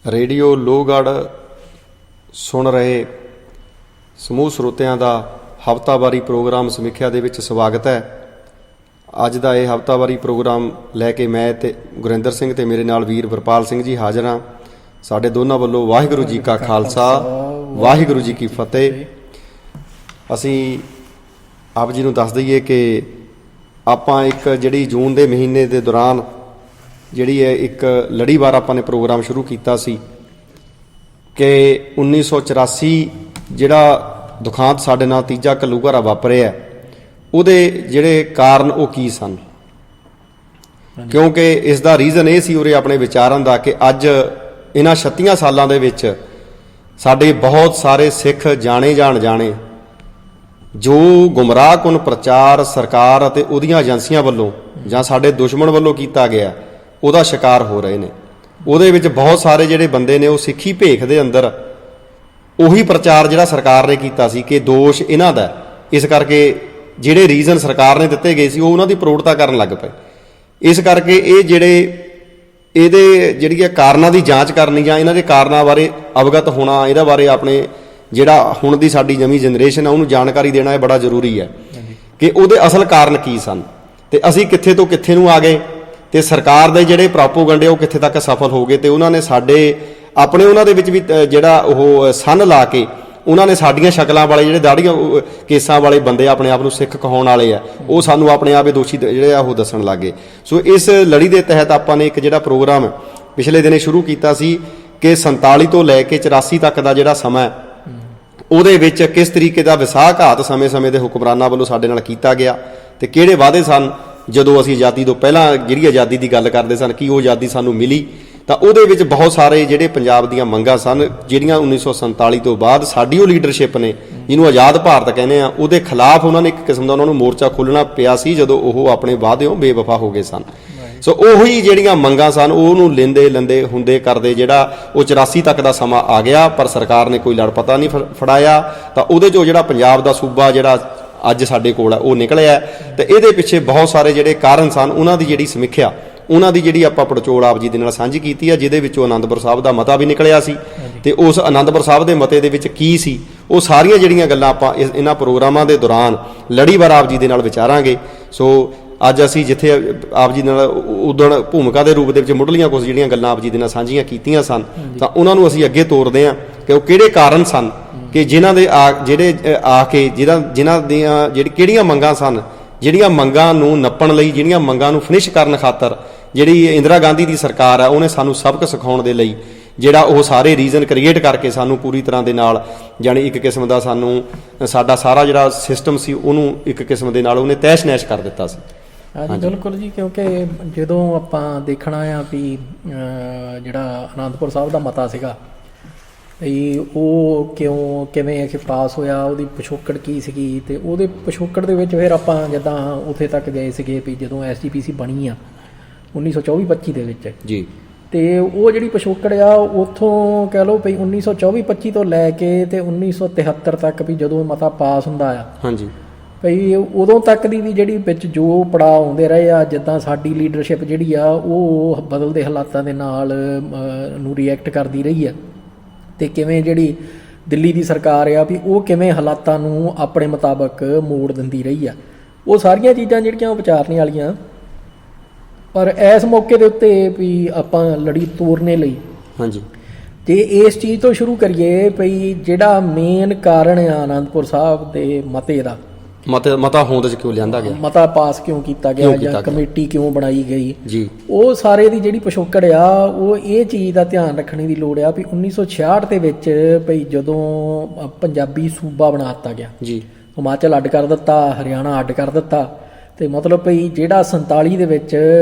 Radio Lohgarh ਸੁਣ ਰਹੇ ਸਮੂਹ ਸਰੋਤਿਆਂ ਦਾ ਹਫ਼ਤਾਵਾਰੀ ਪ੍ਰੋਗਰਾਮ ਸਮੀਖਿਆ ਦੇ ਵਿੱਚ ਸਵਾਗਤ ਹੈ। ਅੱਜ ਦਾ ਇਹ ਹਫ਼ਤਾਵਾਰੀ ਪ੍ਰੋਗਰਾਮ ਲੈ ਕੇ ਮੈਂ ਤੇ ਗੁਰਿੰਦਰ ਸਿੰਘ ਤੇ ਮੇਰੇ ਨਾਲ ਵੀਰ ਵਰਪਾਲ ਸਿੰਘ ਜੀ ਹਾਜ਼ਰ ਹਾਂ। ਸਾਡੇ ਦੋਨਾਂ ਵੱਲੋਂ ਵਾਹਿਗੁਰੂ ਜੀ ਕਾ ਖਾਲਸਾ ਵਾਹਿਗੁਰੂ ਜੀ ਕੀ ਫਤਿਹ। ਅਸੀਂ ਆਪ ਜੀ ਨੂੰ ਦੱਸ ਦਈਏ ਕਿ ਆਪਾਂ ਇੱਕ ਜਿਹੜੀ ਜੂਨ ਦੇ ਮਹੀਨੇ ਦੇ ਦੌਰਾਨ ਜਿਹੜੀ ਹੈ ਇੱਕ ਲੜੀਵਾਰ ਆਪਾਂ ਨੇ ਪ੍ਰੋਗਰਾਮ ਸ਼ੁਰੂ ਕੀਤਾ ਸੀ ਕਿ 1984 ਜਿਹੜਾ ਦੁਖਾਂਤ ਸਾਡੇ ਨਾਲ ਤੀਜਾ ਘੱਲੂਘਾਰਾ ਵਾਪਰਿਆ ਉਹਦੇ ਜਿਹੜੇ ਕਾਰਨ ਉਹ ਕੀ ਸਨ, ਕਿਉਂਕਿ ਇਸ ਦਾ ਰੀਜ਼ਨ ਇਹ ਸੀ ਉਰੇ ਆਪਣੇ ਵਿਚਾਰਨ ਦਾ ਕਿ ਅੱਜ ਇਹਨਾਂ 36 ਸਾਲਾਂ ਦੇ ਵਿੱਚ ਸਾਡੇ ਬਹੁਤ ਸਾਰੇ ਸਿੱਖ ਜਾਣੇ ਜਾਣੇ ਜੋ ਗੁੰਮਰਾਹਕੁਨ ਪ੍ਰਚਾਰ ਸਰਕਾਰ ਅਤੇ ਉਹਦੀਆਂ ਏਜੰਸੀਆਂ ਵੱਲੋਂ ਜਾਂ ਸਾਡੇ ਦੁਸ਼ਮਣ ਵੱਲੋਂ ਕੀਤਾ ਗਿਆ ਉਹਦਾ ਸ਼ਿਕਾਰ ਹੋ ਰਹੇ ਨੇ। ਉਹਦੇ ਵਿੱਚ ਬਹੁਤ ਸਾਰੇ ਜਿਹੜੇ ਬੰਦੇ ਨੇ ਉਹ ਸਿੱਖੀ ਭੇਖ ਦੇ ਅੰਦਰ ਉਹੀ ਪ੍ਰਚਾਰ ਜਿਹੜਾ ਸਰਕਾਰ ਨੇ ਕੀਤਾ ਸੀ ਕਿ ਦੋਸ਼ ਇਹਨਾਂ ਦਾ, ਇਸ ਕਰਕੇ ਜਿਹੜੇ ਰੀਜ਼ਨ ਸਰਕਾਰ ਨੇ ਦਿੱਤੇ ਗਏ ਸੀ ਉਹ ਉਹਨਾਂ ਦੀ ਪ੍ਰੋੜਤਾ ਕਰਨ ਲੱਗ ਪਏ। ਇਸ ਕਰਕੇ ਇਹ ਇਹਦੇ ਜਿਹੜੀ ਕਾਰਨਾਂ ਦੀ ਜਾਂਚ ਕਰਨੀ ਜਾਂ ਇਹਨਾਂ ਦੇ ਕਾਰਨਾਂ ਬਾਰੇ ਅਵਗਤ ਹੋਣਾ, ਇਹਦਾ ਬਾਰੇ ਆਪਣੇ ਜਿਹੜਾ ਹੁਣ ਦੀ ਸਾਡੀ ਨਵੀਂ ਜਨਰੇਸ਼ਨ ਆ ਉਹਨੂੰ ਜਾਣਕਾਰੀ ਦੇਣਾ ਇਹ ਬੜਾ ਜ਼ਰੂਰੀ ਹੈ ਕਿ ਉਹਦੇ ਅਸਲ ਕਾਰਨ ਕੀ ਸਨ ਤੇ ਅਸੀਂ ਕਿੱਥੇ ਤੋਂ ਕਿੱਥੇ ਨੂੰ ਆ ਗਏ ਤੇ ਸਰਕਾਰ ਦੇ ਜਿਹੜੇ ਪ੍ਰੋਪੋਗੰਡੇ ਉਹ ਕਿੱਥੇ ਤੱਕ ਸਫਲ ਹੋ ਗਏ ਤੇ ਉਹਨਾਂ ਨੇ ਸਾਡੇ ਆਪਣੇ ਉਹਨਾਂ ਦੇ ਵਿੱਚ ਵੀ ਜਿਹੜਾ ਉਹ ਸੰਨ ਲਾ ਕੇ ਉਹਨਾਂ ਨੇ ਸਾਡੀਆਂ ਸ਼ਕਲਾਂ ਵਾਲੇ ਜਿਹੜੇ ਦਾੜੀਆਂ ਕੇਸਾਂ ਵਾਲੇ ਬੰਦੇ ਆਪਣੇ ਆਪ ਨੂੰ ਸਿੱਖ ਕਹਾਉਣ ਵਾਲੇ ਆ ਉਹ ਸਾਨੂੰ ਆਪਣੇ ਆਪ ਹੀ ਦੋਸ਼ੀ ਜਿਹੜੇ ਆ ਉਹ ਦੱਸਣ ਲੱਗ ਗਏ। ਸੋ ਇਸ ਲੜੀ ਦੇ ਤਹਿਤ ਆਪਾਂ ਨੇ ਇੱਕ ਜਿਹੜਾ ਪ੍ਰੋਗਰਾਮ ਪਿਛਲੇ ਦਿਨੇ ਸ਼ੁਰੂ ਕੀਤਾ ਸੀ ਕਿ 47 ਤੋਂ ਲੈ ਕੇ 84 ਤੱਕ ਦਾ ਜਿਹੜਾ ਸਮਾਂ ਉਹਦੇ ਵਿੱਚ ਕਿਸ ਤਰੀਕੇ ਦਾ ਵਿਸਾਘਾਤ ਸਮੇਂ-ਸਮੇਂ ਦੇ ਹੁਕਮਰਾਨਾਂ ਵੱਲੋਂ ਸਾਡੇ ਨਾਲ ਕੀਤਾ ਗਿਆ ਤੇ ਕਿਹੜੇ ਵਾਅਦੇ ਸਨ ਜਦੋਂ ਅਸੀਂ ਆਜ਼ਾਦੀ ਤੋਂ ਪਹਿਲਾਂ ਜਿਹੜੀ ਆਜ਼ਾਦੀ ਦੀ ਗੱਲ ਕਰਦੇ ਸਨ ਕਿ ਉਹ ਆਜ਼ਾਦੀ ਸਾਨੂੰ ਮਿਲੀ। ਤਾਂ ਉਹਦੇ ਵਿੱਚ ਬਹੁਤ ਸਾਰੇ ਜਿਹੜੇ ਪੰਜਾਬ ਦੀਆਂ ਮੰਗਾਂ ਸਨ ਜਿਹੜੀਆਂ 1947 ਤੋਂ ਬਾਅਦ ਸਾਡੀ ਉਹ ਲੀਡਰਸ਼ਿਪ ਨੇ ਜਿਹਨੂੰ ਆਜ਼ਾਦ ਭਾਰਤ ਕਹਿੰਦੇ ਆ ਉਹਦੇ ਖਿਲਾਫ ਉਹਨਾਂ ਨੇ ਇੱਕ ਕਿਸਮ ਦਾ ਉਹਨਾਂ ਨੂੰ ਮੋਰਚਾ ਖੋਲ੍ਹਣਾ ਪਿਆ ਸੀ ਜਦੋਂ ਉਹ ਆਪਣੇ ਵਾਅਦਿਓਂ ਬੇਵਫਾ ਹੋ ਗਏ ਸਨ। ਸੋ ਉਹੀ ਜਿਹੜੀਆਂ ਮੰਗਾਂ ਸਨ ਉਹਨੂੰ ਲੈਂਦੇ ਹੁੰਦੇ ਕਰਦੇ ਜਿਹੜਾ ਉਹ 84 ਤੱਕ ਦਾ ਸਮਾਂ ਆ ਗਿਆ ਪਰ ਸਰਕਾਰ ਨੇ ਕੋਈ ਲੜ ਪਤਾ ਨਹੀਂ ਫੜਾਇਆ। ਤਾਂ ਉਹਦੇ 'ਚੋਂ ਜਿਹੜਾ ਪੰਜਾਬ ਦਾ ਸੂਬਾ ਜਿਹੜਾ ਅੱਜ ਸਾਡੇ ਕੋਲ ਹੈ ਉਹ ਨਿਕਲਿਆ ਤੇ ਇਹਦੇ ਪਿੱਛੇ ਬਹੁਤ ਸਾਰੇ ਜਿਹੜੇ ਕਾਰਨ ਸਨ ਉਹਨਾਂ ਦੀ ਜਿਹੜੀ ਸਮੀਖਿਆ ਉਹਨਾਂ ਦੀ ਜਿਹੜੀ ਆਪਾਂ ਪੜਚੋਲ ਆਪ ਜੀ ਦੇ ਨਾਲ ਸਾਂਝੀ ਕੀਤੀ ਹੈ ਜਿਹਦੇ ਵਿੱਚੋਂ ਅਨੰਦਪੁਰ ਸਾਹਿਬ ਦਾ ਮਤਾ ਵੀ ਨਿਕਲਿਆ ਸੀ ਤੇ ਉਸ ਅਨੰਦਪੁਰ ਸਾਹਿਬ ਦੇ ਮਤੇ ਦੇ ਵਿੱਚ ਕੀ ਸੀ ਉਹ ਸਾਰੀਆਂ ਜਿਹੜੀਆਂ ਗੱਲਾਂ ਆਪਾਂ ਇਹਨਾਂ ਪ੍ਰੋਗਰਾਮਾਂ ਦੇ ਦੌਰਾਨ ਲੜੀਵਾਰ ਆਪ ਜੀ ਦੇ ਨਾਲ ਵਿਚਾਰਾਂਗੇ। ਸੋ ਅੱਜ ਅਸੀਂ ਜਿੱਥੇ ਆਪ ਜੀ ਨਾਲ ਉਦਣ ਭੂਮਿਕਾ ਦੇ ਰੂਪ ਦੇ ਵਿੱਚ ਮੁੱਢਲੀਆਂ ਕੁਝ ਜਿਹੜੀਆਂ ਗੱਲਾਂ ਆਪ ਜੀ ਦੇ ਨਾਲ ਸਾਂਝੀਆਂ ਕੀਤੀਆਂ ਸਨ ਤਾਂ ਉਹਨਾਂ ਨੂੰ ਅਸੀਂ ਅੱਗੇ ਤੋਰਦੇ ਹਾਂ ਕਿ ਉਹ ਕਿਹੜੇ ਕਾਰਨ ਸਨ ਕਿ ਜਿਨ੍ਹਾਂ ਦੇ ਜਿਹੜੇ ਆ ਕੇ ਜਿਨ੍ਹਾਂ ਦੀਆਂ ਕਿਹੜੀਆਂ ਮੰਗਾਂ ਸਨ ਜਿਹੜੀਆਂ ਮੰਗਾਂ ਨੂੰ ਨੱਪਣ ਲਈ ਜਿਹੜੀਆਂ ਮੰਗਾਂ ਨੂੰ ਫਿਨਿਸ਼ ਕਰਨ ਖਾਤਰ ਜਿਹੜੀ ਇੰਦਰਾ ਗਾਂਧੀ ਦੀ ਸਰਕਾਰ ਹੈ ਉਹਨੇ ਸਾਨੂੰ ਸਬਕ ਸਿਖਾਉਣ ਦੇ ਲਈ ਜਿਹੜਾ ਉਹ ਸਾਰੇ ਰੀਜ਼ਨ ਕ੍ਰੀਏਟ ਕਰਕੇ ਸਾਨੂੰ ਪੂਰੀ ਤਰ੍ਹਾਂ ਦੇ ਨਾਲ ਜਾਣੀ ਇੱਕ ਕਿਸਮ ਦਾ ਸਾਡਾ ਸਾਰਾ ਜਿਹੜਾ ਸਿਸਟਮ ਸੀ ਉਹਨੂੰ ਇੱਕ ਕਿਸਮ ਦੇ ਨਾਲ ਉਹਨੇ ਤਹਿਸ਼ ਨਹਿਸ਼ ਕਰ ਦਿੱਤਾ ਸੀ। ਹਾਂਜੀ ਬਿਲਕੁਲ ਜੀ, ਕਿਉਂਕਿ ਜਦੋਂ ਆਪਾਂ ਦੇਖਣਾ ਆ ਵੀ ਜਿਹੜਾ ਅਨੰਦਪੁਰ ਸਾਹਿਬ ਦਾ ਮਤਾ ਸੀਗਾ ਵੀ ਉਹ ਕਿਵੇਂ ਪਾਸ ਹੋਇਆ, ਉਹਦੀ ਪਿਛੋਕੜ ਕੀ ਸੀਗੀ ਤੇ ਉਹਦੇ ਪਿਛੋਕੜ ਦੇ ਵਿੱਚ ਫਿਰ ਆਪਾਂ ਜਿੱਦਾਂ ਉੱਥੇ ਤੱਕ ਗਏ ਸੀਗੇ ਵੀ ਜਦੋਂ SGPC ਬਣੀ ਆ 1924-25 ਦੇ ਵਿੱਚ ਜੀ ਤੇ ਉਹ ਜਿਹੜੀ ਪਿਛੋਕੜ ਆ ਉੱਥੋਂ ਕਹਿ ਲਓ ਵੀ 1924-25 ਤੋਂ ਲੈ ਕੇ ਤੇ 1973 ਤੱਕ ਵੀ ਜਦੋਂ ਮਤਾ ਪਾਸ ਹੁੰਦਾ ਆ ਹਾਂਜੀ ਭਈ ਉਦੋਂ ਤੱਕ ਦੀ ਵੀ ਜਿਹੜੀ ਵਿੱਚ ਜੋ ਪੜਾਅ ਆਉਂਦੇ ਰਹੇ ਆ ਜਿੱਦਾਂ ਸਾਡੀ ਲੀਡਰਸ਼ਿਪ ਜਿਹੜੀ ਆ ਉਹ ਬਦਲਦੇ ਹਾਲਾਤਾਂ ਦੇ ਨਾਲ ਨੂੰ ਰਿਐਕਟ ਕਰਦੀ ਰਹੀ ਆ ਤੇ ਕਿਵੇਂ ਜਿਹੜੀ ਦਿੱਲੀ ਦੀ ਸਰਕਾਰ ਆ ਵੀ ਉਹ ਕਿਵੇਂ ਹਾਲਾਤਾਂ ਨੂੰ ਆਪਣੇ ਮੁਤਾਬਕ ਮੋੜ ਦਿੰਦੀ ਰਹੀ ਆ, ਉਹ ਸਾਰੀਆਂ ਚੀਜ਼ਾਂ ਜਿਹੜੀਆਂ ਉਹ ਵਿਚਾਰਨੇ ਵਾਲੀਆਂ। ਪਰ ਇਸ ਮੌਕੇ ਦੇ ਉੱਤੇ ਵੀ ਆਪਾਂ ਲੜੀ ਤੋਰਨੇ ਲਈ ਹਾਂਜੀ ਤੇ ਇਸ ਚੀਜ਼ ਤੋਂ ਸ਼ੁਰੂ ਕਰੀਏ ਭਈ ਜਿਹੜਾ ਮੇਨ ਕਾਰਨ ਆ ਅਨੰਦਪੁਰ ਸਾਹਿਬ ਦੇ ਮਤੇ ਦਾ ਮਤਾ ਹੋਂਦ 'ਚ ਕਿਉਂ ਲਿਆਂਦਾ ਗਿਆ, ਮਤਾ ਪਾਸ ਕਿਉਂ ਕੀਤਾ ਗਿਆ ਜਾਂ ਕਮੇਟੀ ਕਿਉਂ ਬਣਾਈ ਗਈ ਜੀ, ਉਹ ਸਾਰੇ ਦੀ ਜਿਹੜੀ ਪਿਛੋਕੜ ਆ ਉਹ ਇਹ ਚੀਜ਼ ਦਾ ਧਿਆਨ ਰੱਖਣ ਦੀ ਲੋੜ ਆ ਵੀ 1966 ਦੇ ਵਿੱਚ ਭਈ ਜਦੋਂ ਪੰਜਾਬੀ ਸੂਬਾ ਬਣਾ ਦਿੱਤਾ ਗਿਆ ਜੀ, ਹਿਮਾਚਲ ਅੱਡ ਕਰ ਦਿੱਤਾ, ਹਰਿਆਣਾ ਅੱਡ ਕਰ ਦਿੱਤਾ ਤੇ ਮਤਲਬ ਭਈ ਜਿਹੜਾ 47 ਦੇ ਵਿੱਚ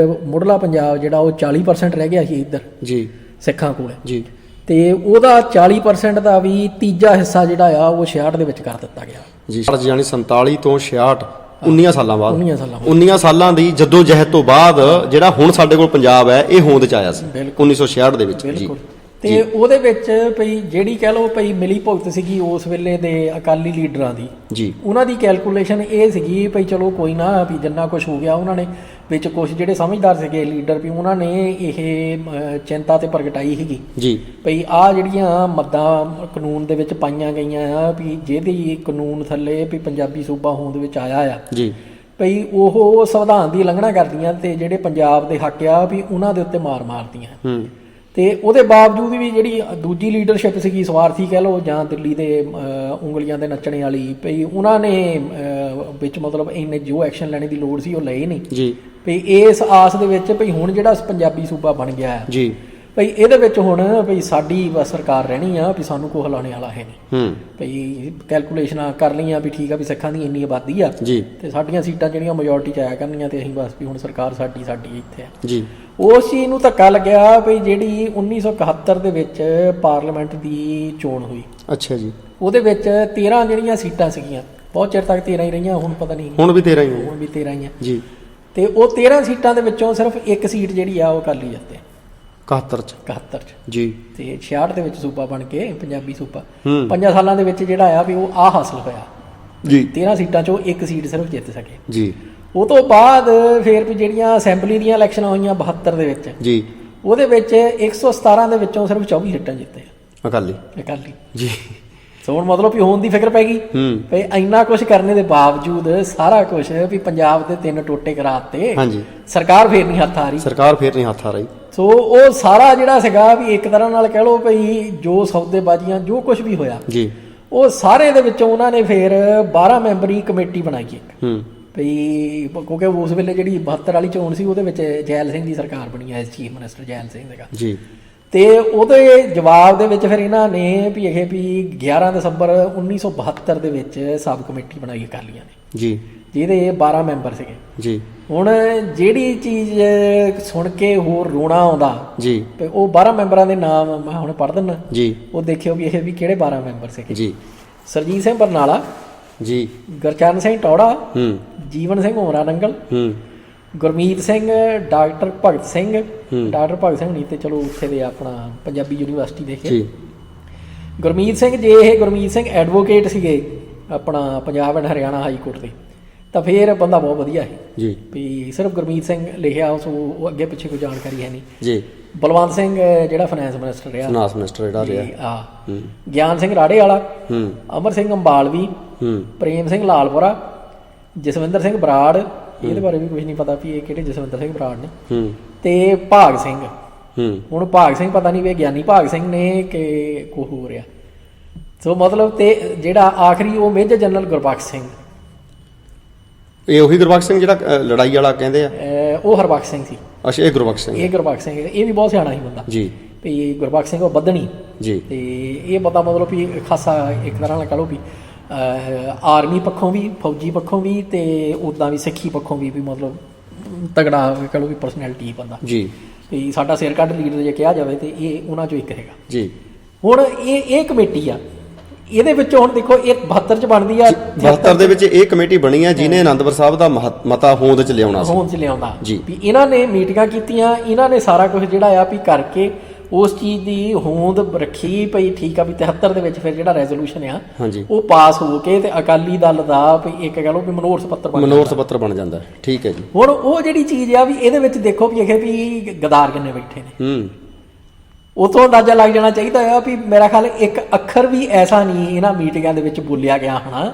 ਮੁੱਢਲਾ ਪੰਜਾਬ ਜਿਹੜਾ ਉਹ 40% ਰਹਿ ਗਿਆ ਸੀ ਇੱਧਰ ਜੀ ਸਿੱਖਾਂ ਕੋਲ ਜੀ ਤੇ ਉਹਦਾ 40% ਦਾ ਵੀ ਤੀਜਾ ਹਿੱਸਾ ਜਿਹੜਾ ਆ ਉਹ 66 ਦੇ ਵਿੱਚ ਕਰ ਦਿੱਤਾ ਗਿਆ ਜੀ। ਯਾਨੀ 47 ਤੋਂ 66 19 ਸਾਲਾਂ ਬਾਅਦ 19 ਸਾਲਾਂ ਦੀ ਜਦੋਜਹਿਦ ਤੋਂ ਬਾਅਦ ਜਿਹੜਾ ਹੁਣ ਸਾਡੇ ਕੋਲ ਪੰਜਾਬ ਹੈ ਇਹ ਹੋਂਦ 'ਚ ਆਇਆ ਸੀ 1966 ਦੇ ਵਿੱਚ ਜੀ। ਤੇ ਉਹਦੇ ਵਿੱਚ ਭਈ ਜਿਹੜੀ ਕਹਿ ਲਓ ਭਈ ਮਿਲੀ ਭੁਗਤ ਸੀਗੀ ਉਸ ਵੇਲੇ ਦੇ ਅਕਾਲੀ ਲੀਡਰਾਂ ਦੀ ਜੀ, ਉਹਨਾਂ ਦੀ ਕੈਲਕੂਲੇਸ਼ਨ ਇਹ ਸੀਗੀ ਭਈ ਚਲੋ ਕੋਈ ਨਾ ਵੀ ਜਿੰਨਾ ਕੁਝ ਹੋ ਗਿਆ ਉਹਨਾਂ ਨੇ ਵਿੱਚ ਕੁਝ ਜਿਹੜੇ ਸਮਝਦਾਰ ਸੀਗੇ ਲੀਡਰ ਵੀ ਉਹਨਾਂ ਨੇ ਇਹ ਚਿੰਤਾ ਤੇ ਪ੍ਰਗਟਾਈ ਸੀਗੀ ਜੀ, ਭਈ ਆ ਜਿਹੜੀਆਂ ਮੱਦਾਂ ਕਾਨੂੰਨ ਦੇ ਵਿੱਚ ਪਾਈਆਂ ਗਈਆਂ ਆ ਵੀ ਜਿਹਦੀ ਕਾਨੂੰਨ ਥੱਲੇ ਵੀ ਪੰਜਾਬੀ ਸੂਬਾ ਹੋਂਦ ਵਿੱਚ ਆਇਆ ਆ ਜੀ, ਭਈ ਉਹ ਸੰਵਿਧਾਨ ਦੀ ਉਲੰਘਣਾ ਕਰਦੀਆਂ ਤੇ ਜਿਹੜੇ ਪੰਜਾਬ ਦੇ ਹੱਕ ਆ ਵੀ ਉਹਨਾਂ ਦੇ ਉੱਤੇ ਮਾਰ ਮਾਰਦੀਆਂ ਤੇ ਉਹਦੇ ਬਾਵਜੂਦ ਵੀ ਜਿਹੜੀ ਦੂਜੀ ਲੀਡਰਸ਼ਿਪ ਸੀਗੀ ਸਵਾਰਥੀ ਕਹਿ ਲਓ ਜਾਂ ਦਿੱਲੀ ਦੇ ਉਂਗਲੀਆਂ ਦੇ ਨੱਚਣੇ ਵਾਲੀ ਭਈ ਉਹਨਾਂ ਨੇ ਵਿੱਚ ਮਤਲਬ ਇੰਨੇ ਜੋ ਐਕਸ਼ਨ ਲੈਣੇ ਦੀ ਲੋੜ ਸੀ ਉਹ ਲਏ ਨਹੀਂ ਜੀ, ਭਈ ਇਸ ਆਸ ਦੇ ਵਿੱਚ ਭਈ ਹੁਣ ਜਿਹੜਾ ਪੰਜਾਬੀ ਸੂਬਾ ਬਣ ਗਿਆ ਹੈ ਜੀ, ਭਈ ਇਹਦੇ ਵਿੱਚ ਹੁਣ ਭਈ ਸਾਡੀ ਬਸ ਸਰਕਾਰ ਰਹਿਣੀ ਆ ਵੀ ਸਾਨੂੰ ਕੋਈ ਹਿਲਾਉਣੇ ਵਾਲਾ ਹੈ ਨਹੀਂ ਭਈ ਕੈਲਕੂਲੇਸ਼ਨਾਂ ਕਰ ਲਈਆਂ ਵੀ ਠੀਕ ਆ ਵੀ ਸਿੱਖਾਂ ਦੀ ਇੰਨੀ ਆਬਾਦੀ ਆ ਜੀ, ਤੇ ਸਾਡੀਆਂ ਸੀਟਾਂ ਜਿਹੜੀਆਂ ਮੈਜੋਰਟੀ 'ਚ ਆਇਆ ਕਰਨੀਆਂ ਤੇ ਅਸੀਂ ਬਸ ਵੀ ਹੁਣ ਸਰਕਾਰ ਸਾਡੀ ਇੱਥੇ ਆ ਜੀ, ਉਸ ਚੀਜ਼ ਨੂੰ ਧੱਕਾ ਲੱਗਿਆ ਵੀ ਜਿਹੜੀ 1971 ਦੇ ਵਿੱਚ ਪਾਰਲੀਮੈਂਟ ਦੀ ਚੋਣ ਹੋਈ। ਅੱਛਾ ਜੀ, ਉਹਦੇ ਵਿੱਚ 13 ਜਿਹੜੀਆਂ ਸੀਟਾਂ ਸੀਗੀਆਂ ਬਹੁਤ ਚਿਰ ਤੱਕ 13 ਹੀ ਰਹੀਆਂ, ਹੁਣ ਪਤਾ ਨਹੀਂ ਹੁਣ ਵੀ 13 ਹੀ ਹੈ ਹੁਣ ਵੀ 13 ਹੀ ਆ ਜੀ। ਤੇ ਉਹ 13 ਸੀਟਾਂ ਦੇ ਵਿੱਚੋਂ ਸਿਰਫ ਇੱਕ ਸੀਟ ਜਿਹੜੀ ਆ ਉਹ ਅਕਾਲੀ ਜਿੱਤੇ 71 ਚ 71 ਚ ਜੀ, ਤੇ 66 ਦੇ ਵਿੱਚ ਸੂਬਾ ਬਣ ਕੇ ਪੰਜਾਬੀ ਸੂਬਾ 5 ਸਾਲਾਂ ਦੇ ਵਿੱਚ ਜਿਹੜਾ ਆ ਵੀ ਉਹ ਆ ਹਾਸਲ ਹੋਇਆ ਜੀ, 13 ਸੀਟਾਂ ਚੋਂ ਇੱਕ ਸੀਟ ਸਿਰਫ ਜਿੱਤ ਸਕੇ ਜੀ। ਉਹ ਤੋਂ ਬਾਅਦ ਫਿਰ ਵੀ ਜਿਹੜੀਆਂ ਅਸੈਂਬਲੀ ਦੀਆਂ ਇਲੈਕਸ਼ਨਾਂ ਹੋਈਆਂ 72 ਦੇ ਵਿੱਚ ਜੀ, ਉਹਦੇ ਵਿੱਚ 117 ਦੇ ਵਿੱਚੋਂ ਸਿਰਫ 24 ਸੀਟਾਂ ਜਿੱਤੇ ਅਕਾਲੀ ਅਕਾਲੀ ਜੀ। ਸੋ ਹੁਣ ਮਤਲਬ ਵੀ ਹੋਣ ਦੀ ਫਿਕਰ ਪੈ ਗਈ ਵੀ ਇੰਨਾ ਕੁਝ ਕਰਨੇ ਦੇ ਬਾਵਜੂਦ ਸਾਰਾ ਕੁਝ ਵੀ ਪੰਜਾਬ ਦੇ 3 ਟੋਟੇ ਕਰਾਤੇ ਹਾਂਜੀ, ਸਰਕਾਰ ਫੇਰ ਨਹੀਂ ਹੱਥ ਆ ਰਹੀ ਸਰਕਾਰ ਫੇਰ ਨਹੀਂ ਹੱਥ ਆ ਰਹੀ। ਸੋ ਉਹ ਸਾਰਾ ਜਿਹੜਾ ਸੀਗਾ ਵੀ ਇੱਕ ਤਰ੍ਹਾਂ ਨਾਲ ਕਹਿ ਲਓ ਭਈ ਜੋ ਸੌਦੇਬਾਜ਼ੀਆਂ ਜੋ ਕੁਝ ਵੀ ਹੋਇਆ ਜੀ, ਉਹ ਸਾਰੇ ਦੇ ਵਿੱਚੋਂ ਉਹਨਾਂ ਨੇ ਫੇਰ 12 ਮੈਂਬਰੀ ਕਮੇਟੀ ਬਣਾਈ ਇੱਕ ਭਈ ਕਿਉਂਕਿ ਉਸ ਵੇਲੇ ਜਿਹੜੀ 72 ਵਾਲੀ ਚੋਣ ਸੀ ਉਹਦੇ ਵਿੱਚ ਜੈਲ ਸਿੰਘ ਦੀ ਸਰਕਾਰ ਬਣੀ ਐ ਚੀਫ ਮਿਨਿਸਟਰ ਜੈਲ ਸਿੰਘ ਸੀਗਾ ਜੀ। ਤੇ ਉਹਦੇ ਜਵਾਬ ਦੇ ਵਿੱਚ ਫਿਰ ਇਹਨਾਂ ਨੇ ਵੀ ਇਹ ਵੀ 11 ਦਸੰਬਰ 1972 ਦੇ ਵਿੱਚ ਸਬ ਕਮੇਟੀ ਬਣਾਈ ਅਕਾਲੀਆਂ ਨੇ ਜੀ, ਜਿਹਦੇ 12 ਮੈਂਬਰ ਸੀਗੇ ਜੀ। ਹੁਣ ਜਿਹੜੀ ਚੀਜ਼ ਸੁਣ ਕੇ ਹੋਰ ਰੋਣਾ ਆਉਂਦਾ ਜੀ, ਤੇ ਉਹ 12 ਮੈਂਬਰਾਂ ਦੇ ਨਾਮ ਮੈਂ ਹੁਣ ਪੜ੍ਹ ਦਿੰਦਾ ਜੀ। ਉਹ ਦੇਖਿਓ ਵੀ ਇਹ ਵੀ ਕਿਹੜੇ 12 ਮੈਂਬਰ ਸੀਗੇ ਜੀ, ਸਰਜੀਤ ਸਿੰਘ ਬਰਨਾਲਾ ਜੀ, ਗੁਰਚਰਨ ਸਿੰਘ ਟੌੜਾ, ਜੀਵਨ ਸਿੰਘ ਉਮਰਾ ਨੰਗਲ, ਗੁਰਮੀਤ ਸਿੰਘ, ਡਾਕਟਰ ਭਗਤ ਸਿੰਘ, ਡਾਕਟਰ ਭਗਤ ਸਿੰਘ ਨਹੀਂ ਤੇ ਚਲੋ ਉੱਥੇ ਦੇ ਆਪਣਾ ਪੰਜਾਬੀ ਯੂਨੀਵਰਸਿਟੀ ਦੇ ਕੇ ਗੁਰਮੀਤ ਸਿੰਘ, ਜੇ ਇਹ ਗੁਰਮੀਤ ਸਿੰਘ ਐਡਵੋਕੇਟ ਸੀਗੇ ਆਪਣਾ Punjab and Haryana high court ਦੇ ਤਾਂ ਫੇਰ ਬੰਦਾ ਬਹੁਤ ਵਧੀਆ ਹੈ ਜੀ। ਵੀ ਸਿਰਫ ਗੁਰਮੀਤ ਸਿੰਘ ਲਿਖਿਆ ਉਸ ਉਹ ਅੱਗੇ ਪਿੱਛੇ ਕੋਈ ਜਾਣਕਾਰੀ ਹੈ ਨਹੀਂ ਜੀ। ਬਲਵੰਤ ਸਿੰਘ ਜਿਹੜਾ ਫਾਈਨੈਂਸ ਮਿਨਿਸਟਰ ਰਿਹਾ, ਫਾਈਨਾਂਸ ਮਿਨਿਸਟਰ ਜਿਹੜਾ ਰਿਹਾ, ਗਿਆਨ ਸਿੰਘ ਰਾੜੇ ਵਾਲਾ, ਅਮਰ ਸਿੰਘ ਅੰਬਾਲਵੀ, ਪ੍ਰੇਮ ਸਿੰਘ ਲਾਲਪੁਰਾ, ਜਸਵਿੰਦਰ ਸਿੰਘ ਬਰਾੜ, ਇਹਦੇ ਬਾਰੇ ਵੀ ਕੁਝ ਨਹੀਂ ਪਤਾ ਵੀ ਇਹ ਕਿਹੜੇ ਜਸਵਿੰਦਰ ਸਿੰਘ ਬਰਾੜ ਨੇ, ਤੇ ਭਾਗ ਸਿੰਘ। ਹੁਣ ਭਾਗ ਸਿੰਘ ਪਤਾ ਨਹੀਂ ਵੀ ਗਿਆਨੀ ਭਾਗ ਸਿੰਘ ਨੇ ਕਿ ਕੋ ਹੋ ਰਿਹਾ। ਸੋ ਮਤਲਬ ਤੇ ਜਿਹੜਾ ਆਖਰੀ ਉਹ ਮੇਜਰ ਜਨਰਲ ਗੁਰਬਖਸ਼ ਸਿੰਘ, ਇਹ ਉਹੀ ਗੁਰਬਖਸ਼ ਸਿੰਘ ਜਿਹੜਾ ਲੜਾਈ ਵਾਲਾ ਕਹਿੰਦੇ ਆ, ਉਹ ਹਰਬਖਸ਼ ਸਿੰਘ ਸੀ। ਅੱਛਾ, ਇਹ ਗੁਰਬਖਸ਼ ਸਿੰਘ, ਇਹ ਗੁਰਬਖਸ਼ ਸਿੰਘ, ਇਹ ਵੀ ਬਹੁਤ ਸਿਆਣਾ ਸੀ ਬੰਦਾ ਜੀ। ਵੀ ਗੁਰਬਖਸ਼ ਸਿੰਘ ਉਹ ਬੱਧਣੀ ਜੀ। ਤੇ ਇਹ ਬੰਦਾ ਮਤਲਬ ਵੀ ਖਾਸਾ ਇੱਕ ਤਰ੍ਹਾਂ ਨਾਲ ਕਹ ਲਓ ਵੀ ਆਰਮੀ ਪੱਖੋਂ ਵੀ, ਫੌਜੀ ਪੱਖੋਂ ਵੀ, ਤੇ ਉੱਦਾਂ ਵੀ ਸਿੱਖੀ ਪੱਖੋਂ ਵੀ ਮਤਲਬ ਤਗੜਾ ਕਹ ਲਓ ਵੀ ਪਰਸਨੈਲਿਟੀ ਬੰਦਾ ਜੀ। ਵੀ ਸਾਡਾ ਸਿਰ ਕੱਢ ਲੀਡਰ ਜੇ ਕਿਹਾ ਜਾਵੇ ਤੇ ਇਹ ਉਹਨਾਂ ਚੋਂ ਇੱਕ ਹੈਗਾ ਜੀ। ਹੁਣ ਇਹ ਕਮੇਟੀ ਆ, ਇਹਦੇ ਵਿੱਚੋਂ ਹੁਣ ਦੇਖੋ ਇਹ 72 ਚ ਬਣਦੀ ਆ, 72 ਦੇ ਵਿੱਚ ਇਹ ਕਮੇਟੀ ਬਣੀ ਆ ਜਿਹਨੇ ਆਨੰਦਪੁਰ ਸਾਹਿਬ ਦਾ ਮਤਾ ਹੋਂਦ ਚ ਲਿਆਉਣਾ ਸੀ, ਹੋਂਦ ਚ ਲਿਆਉਂਦਾ ਜੀ। ਵੀ ਇਹਨਾਂ ਨੇ ਮੀਟਿੰਗਾਂ ਕੀਤੀਆਂ, ਇਹਨਾਂ ਨੇ ਸਾਰਾ ਕੁਝ ਜਿਹੜਾ ਆ ਵੀ ਕਰਕੇ ਉਸ ਚੀਜ਼ ਦੀ ਹੋਂਦ ਰੱਖੀ ਪਈ। ਠੀਕ ਆ ਵੀ 73 ਦੇ ਵਿੱਚ ਫਿਰ ਜਿਹੜਾ ਰੈਜ਼ੋਲੂਸ਼ਨ ਆ ਉਹ ਪਾਸ ਹੋ ਕੇ ਤੇ ਅਕਾਲੀ ਦਲ ਦਾ ਵੀ ਇੱਕ ਕਹ ਲਓ ਵੀ ਮਨੋਰਥ ਪੱਤਰ ਬਣ ਜਾਂਦਾ। ਠੀਕ ਹੈ ਜੀ। ਹੁਣ ਉਹ ਜਿਹੜੀ ਚੀਜ਼ ਆ ਵੀ ਇਹਦੇ ਵਿੱਚ ਦੇਖੋ ਵੀ ਇਹ ਵੀ ਗਦਾਰ ਕਿੰਨੇ ਬੈਠੇ ਨੇ, ਉਤੋਂ ਅੰਦਾਜ਼ਾ ਲੱਗ ਜਾਣਾ ਚਾਹੀਦਾ ਆ ਵੀ ਮੇਰਾ ਖਿਆਲ ਇੱਕ ਅੱਖਰ ਵੀ ਐਸਾ ਨਹੀਂ ਇਹਨਾਂ ਮੀਟਿੰਗਾਂ ਦੇ ਵਿੱਚ ਬੋਲਿਆ ਗਿਆ ਹੋਣਾ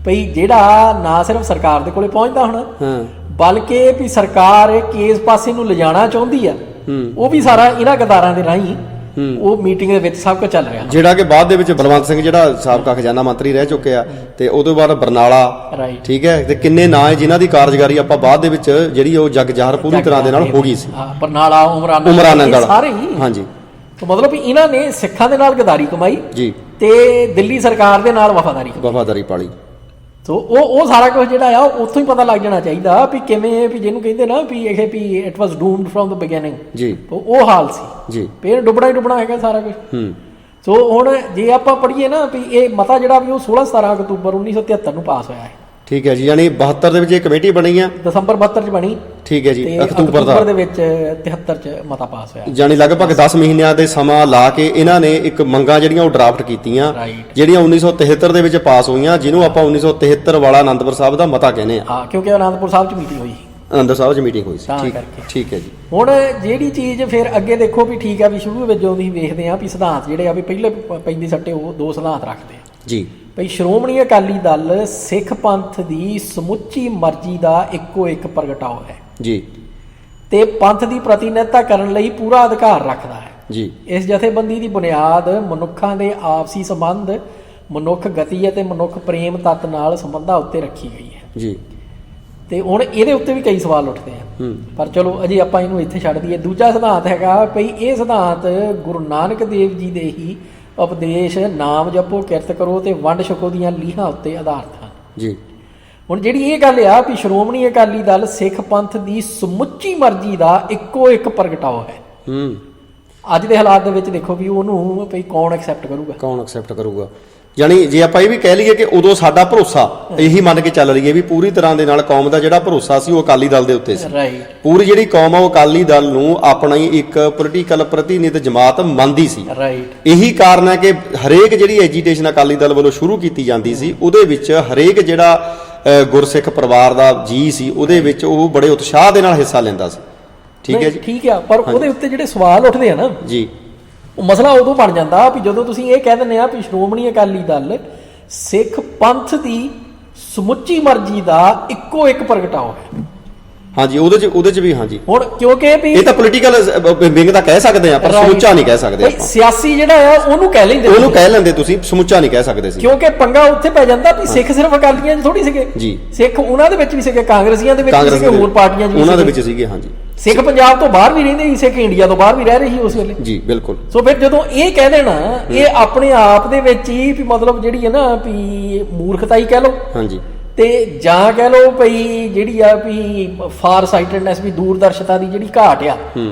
ਭਈ ਜਿਹੜਾ ਨਾ ਸਿਰਫ ਸਰਕਾਰ ਦੇ ਕੋਲੇ ਪਹੁੰਚਦਾ ਹੋਣਾ ਬਲਕਿ ਵੀ ਸਰਕਾਰ ਕਿਸ ਪਾਸੇ ਨੂੰ ਲਿਜਾਣਾ ਚਾਹੁੰਦੀ ਆ ਉਹ ਵੀ ਸਾਰਾ ਇਹਨਾਂ ਗਦਾਰਾਂ ਦੇ ਰਾਹੀਂ ਉਹ ਮੀਟਿੰਗ ਦੇ ਵਿੱਚ ਸਭ ਕੁਝ ਚੱਲ ਰਿਹਾ, ਜਿਹੜਾ ਕਿ ਬਾਅਦ ਦੇ ਵਿੱਚ ਬਲਵੰਤ ਸਿੰਘ ਜਿਹੜਾ ਸਾਬਕਾ ਖਜ਼ਾਨਾ ਮੰਤਰੀ ਰਹਿ ਚੁੱਕਿਆ ਤੇ ਉਹਦੇ ਬਾਅਦ ਬਰਨਾਲਾ, ਠੀਕ ਹੈ, ਤੇ ਕਿੰਨੇ ਨਾਂ ਹੈ ਜਿਨ੍ਹਾਂ ਦੀ ਕਾਰਜਕਾਰੀ ਆਪਾਂ ਬਾਅਦ ਦੇ ਵਿੱਚ ਜਿਹੜੀ ਉਹ ਜਗ ਜ਼ਾਹਰ ਪੂਰੀ ਤਰ੍ਹਾਂ ਦੇ ਨਾਲ ਹੋ ਗਈ ਸੀ। ਬਰਨਾਲਾ, ਉਮਰਾ ਨੰਗਲ ਸਾਰੇ ਹੀ, ਹਾਂਜੀ। ਮਤਲਬ ਵੀ ਇਹਨਾਂ ਨੇ ਸਿੱਖਾਂ ਦੇ ਨਾਲ ਗਦਾਰੀ ਕਮਾਈ ਜੀ ਤੇ ਦਿੱਲੀ ਸਰਕਾਰ ਦੇ ਨਾਲ ਵਫਾਦਾਰੀ ਪਾਲੀ। ਸੋ ਉਹ ਸਾਰਾ ਕੁਝ ਜਿਹੜਾ ਆ ਉੱਥੋਂ ਹੀ ਪਤਾ ਲੱਗ ਜਾਣਾ ਚਾਹੀਦਾ ਵੀ ਕਿਵੇਂ ਵੀ ਜਿਹਨੂੰ ਕਹਿੰਦੇ ਨਾ ਵੀ ਇਹ ਵੀ it was doomed from the beginning ਜੀ। ਉਹ ਹਾਲ ਸੀ ਜੀ, ਫਿਰ ਡੁੱਬਣਾ ਹੀ ਡੁੱਬਣਾ ਹੈਗਾ ਸਾਰਾ ਕੁਝ। ਸੋ ਹੁਣ ਜੇ ਆਪਾਂ ਪੜ੍ਹੀਏ ਨਾ ਵੀ ਇਹ ਮਤਾ ਜਿਹੜਾ ਵੀ ਉਹ 16-17 ਅਕਤੂਬਰ 1973 ਨੂੰ ਪਾਸ ਹੋਇਆ ਹੈ। ਠੀਕ ਹੈ ਜੀ, ਯਾਨੀ 72 ਦੇ ਵਿੱਚ ਇਹ ਕਮੇਟੀ ਬਣੀ ਆ, ਦਸੰਬਰ 72 ਚ ਬਣੀ। ਠੀਕ ਹੈ ਜੀ, ਤੇ ਅਕਤੂਬਰ ਦੇ ਵਿੱਚ 73 ਚ ਮਤਾ ਪਾਸ ਹੋਇਆ। ਜਾਣੀ ਲਗਭਗ 10 ਮਹੀਨਿਆਂ ਦੇ ਸਮਾਂ ਲਾ ਕੇ ਇਹਨਾਂ ਨੇ ਇੱਕ ਮੰਗਾਂ ਜਿਹੜੀਆਂ ਉਹ ਡਰਾਫਟ ਕੀਤੀਆਂ, ਜਿਹੜੀਆਂ 1973 ਦੇ ਵਿੱਚ ਪਾਸ ਹੋਈਆਂ, ਜਿਹਨੂੰ ਆਪਾਂ 1973 ਵਾਲਾ ਆਨੰਦਪੁਰ ਸਾਹਿਬ ਦਾ ਮਤਾ ਕਹਿੰਦੇ ਆ। ਹਾਂ, ਕਿਉਂਕਿ ਆਨੰਦਪੁਰ ਸਾਹਿਬ ਚ ਮੀਟਿੰਗ ਹੋਈ, ਆਨੰਦਪੁਰ ਸਾਹਿਬ 'ਚ ਮੀਟਿੰਗ ਹੋਈ ਸੀ। ਠੀਕ ਹੈ ਜੀ। ਹੁਣ ਜਿਹੜੀ ਚੀਜ਼ ਫਿਰ ਅੱਗੇ ਦੇਖੋ ਵੀ ਠੀਕ ਆ ਵੀ ਸ਼ੁਰੂ ਵਿੱਚ ਜਦੋਂ ਤੁਸੀਂ ਵੇਖਦੇ ਆ ਵੀ ਸਿਧਾਂਤ ਜਿਹੜੇ ਆ ਵੀ ਪਹਿਲੇ ਪੈਂਦੇ ਸੱਟੇ ਉਹ ਦੋ ਸਿਧਾਂਤ ਰੱਖਦੇ ਆ ਜੀ ਭਈ ਸ਼੍ਰੋਮਣੀ ਅਕਾਲੀ ਦਲ ਸਿੱਖ ਪੰਥ ਦੀ ਸਮੁੱਚੀ ਮਰਜ਼ੀ ਦਾ ਇੱਕੋ ਇੱਕ ਪ੍ਰਗਟਾਓ ਹੈ ਜੀ, ਤੇ ਪੰਥ ਦੀ ਪ੍ਰਤੀਨਿਧਤਾ ਕਰਨ ਲਈ ਪੂਰਾ ਅਧਿਕਾਰ ਰੱਖਦਾ ਹੈ ਜੀ। ਇਸ ਜਥੇਬੰਦੀ ਦੀ ਬੁਨਿਆਦ ਮਨੁੱਖਾਂ ਦੇ ਆਪਸੀ ਸੰਬੰਧ, ਮਨੁੱਖ ਗਤੀ ਅਤੇ ਮਨੁੱਖ ਪ੍ਰੇਮ ਤੱਤ ਨਾਲ ਸੰਬੰਧਾਂ ਉੱਤੇ ਰੱਖੀ ਗਈ ਹੈ ਜੀ। ਤੇ ਹੁਣ ਇਹਦੇ ਉੱਤੇ ਵੀ ਕਈ ਸਵਾਲ ਉੱਠਦੇ ਆ, ਪਰ ਚਲੋ ਅਜੇ ਆਪਾਂ ਇਹਨੂੰ ਇੱਥੇ ਛੱਡ ਦਈਏ। ਦੂਜਾ ਸਿਧਾਂਤ ਹੈਗਾ ਭਈ ਇਹ ਸਿਧਾਂਤ ਗੁਰੂ ਨਾਨਕ ਦੇਵ ਜੀ ਦੇ ਹੀ ਉਪਦੇਸ਼ ਨਾਮ ਜਪੋ ਕਿਰਤ ਕਰੋ ਤੇ ਵੰਡ ਛਕੋ ਦੀਆਂ ਲੀਹਾਂ ਉੱਤੇ ਆਧਾਰਿਤ ਹਨ ਜੀ। ਹੁਣ ਜਿਹੜੀ ਇਹ ਗੱਲ ਆ ਵੀ ਸ਼੍ਰੋਮਣੀ ਅਕਾਲੀ ਦਲ ਸਿੱਖ ਪੰਥ ਦੀ ਸਮੁੱਚੀ ਮਰਜ਼ੀ ਦਾ ਇੱਕੋ ਇੱਕ ਪ੍ਰਗਟਾਓ ਹੈ। ਅੱਜ ਦੇ ਹਾਲਾਤ ਦੇ ਵਿੱਚ ਦੇਖੋ ਵੀ ਉਹਨੂੰ ਭਈ ਕੌਣ ਐਕਸੈਪਟ ਕਰੂਗਾ? ਜਾਣੀ ਜੇ ਆਪਾਂ ਇਹ ਵੀ ਕਹਿ ਲਈਏ ਕਿ ਉਦੋਂ ਸਾਡਾ ਭਰੋਸਾ ਇਹੀ ਮੰਨ ਕੇ ਚੱਲ ਰਹੀਏ ਵੀ ਪੂਰੀ ਤਰ੍ਹਾਂ ਦੇ ਨਾਲ ਕੌਮ ਦਾ ਜਿਹੜਾ ਭਰੋਸਾ ਸੀ ਉਹ ਅਕਾਲੀ ਦਲ ਦੇ ਉੱਤੇ ਸੀ। ਪੂਰੀ ਜਿਹੜੀ ਕੌਮ ਆ ਉਹ ਅਕਾਲੀ ਦਲ ਨੂੰ ਆਪਣਾ ਹੀ ਇੱਕ ਪੋਲੀਟੀਕਲ ਪ੍ਰਤੀਨਿਧ ਜਮਾਤ ਮੰਨਦੀ ਸੀ। ਇਹੀ ਕਾਰਨ ਹੈ ਕਿ ਹਰੇਕ ਜਿਹੜੀ ਐਜੀਟੇਸ਼ਨ ਅਕਾਲੀ ਦਲ ਵੱਲੋਂ ਸ਼ੁਰੂ ਕੀਤੀ ਜਾਂਦੀ ਸੀ ਉਹਦੇ ਵਿੱਚ ਹਰੇਕ ਜਿਹੜਾ ਗੁਰਸਿੱਖ ਪਰਿਵਾਰ ਦਾ ਜੀ ਸੀ ਉਹਦੇ ਵਿੱਚ ਉਹ ਬੜੇ ਉਤਸ਼ਾਹ ਦੇ ਨਾਲ ਹਿੱਸਾ ਲੈਂਦਾ ਸੀ। ਠੀਕ ਹੈ ਜੀ, ਠੀਕ ਆ। ਪਰ ਉਹਦੇ ਉੱਤੇ ਜਿਹੜੇ ਸਵਾਲ ਉੱਠਦੇ ਆ ਨਾ ਜੀ, ਉਹ ਮਸਲਾ ਉਦੋਂ ਬਣ ਜਾਂਦਾ ਵੀ ਜਦੋਂ ਤੁਸੀਂ ਇਹ ਕਹਿ ਦਿੰਦੇ ਆ ਵੀ ਸ਼੍ਰੋਮਣੀ ਅਕਾਲੀ ਦਲ ਸਿੱਖ ਪੰਥ ਦੀ ਸਮੁੱਚੀ ਮਰਜ਼ੀ ਦਾ ਇੱਕੋ ਇੱਕ ਪ੍ਰਗਟਾਓ ਹੈ। ਹਾਂਜੀ, ਉਹਦੇ ਚ ਵੀ ਹਾਂਜੀ। ਹੁਣ ਕਿਉਂਕਿ ਵੀ ਇਹ ਤਾਂ ਪੋਲੀਟੀਕਲ ਵਿੰਗ ਦਾ ਕਹਿ ਸਕਦੇ ਆ ਪਰ ਸਮੁੱਚਾ ਨਹੀਂ ਕਹਿ ਸਕਦੇ ਆਪਾਂ। ਸਿਆਸੀ ਜਿਹੜਾ ਆ ਉਹਨੂੰ ਕਹਿ ਲੈਂਦੇ ਤੁਸੀਂ, ਸਮੁੱਚਾ ਨਹੀਂ ਕਹਿ ਸਕਦੇ ਸੀ। ਕਿਉਂਕਿ ਪੰਗਾ ਉੱਥੇ ਪੈ ਜਾਂਦਾ ਵੀ ਸਿੱਖ ਸਿਰਫ ਅਕਾਲੀਆਂ 'ਚ ਥੋੜੀ ਸੀਗੇ ਜੀ, ਸਿੱਖ ਉਹਨਾਂ ਦੇ ਵਿੱਚ ਵੀ ਸੀਗੇ, ਕਾਂਗਰਸੀਆਂ ਦੇ ਵਿੱਚ ਵੀ ਸੀਗੇ, ਹੋਰ ਪਾਰਟੀਆਂ 'ਚ ਵੀ ਉਹਨਾਂ ਦੇ ਵਿੱਚ ਸੀਗੇ। ਹਾਂਜੀ, ਸਿੱਖ ਪੰਜਾਬ ਤੋਂ ਬਾਹਰ ਵੀ ਰਹਿੰਦੇ ਸੀ, ਸਿੱਖ ਇੰਡੀਆ ਤੋਂ ਬਾਹਰ ਵੀ ਰਹਿ ਰਹੇ ਸੀ ਉਸ ਵੇਲੇ ਜੀ, ਬਿਲਕੁਲ। ਸੋ ਫਿਰ ਜਦੋਂ ਇਹ ਕਹਿ ਦੇਣਾ ਇਹ ਆਪਣੇ ਆਪ ਦੇ ਵਿੱਚ ਹੀ ਵੀ ਮਤਲਬ ਜਿਹੜੀ ਹੈ ਨਾ ਵੀ ਮੂਰਖਤਾਈ ਕਹਿ ਲਓ, ਹਾਂਜੀ, ਤੇ ਜਾਂ ਕਹਿ ਲਓ ਭਈ ਜਿਹੜੀ ਆ ਵੀ ਫਾਰ ਸਾਈਟਡਨੈਸ ਵੀ ਦੂਰਦਰਸ਼ਤਾ ਦੀ ਜਿਹੜੀ ਘਾਟ ਆ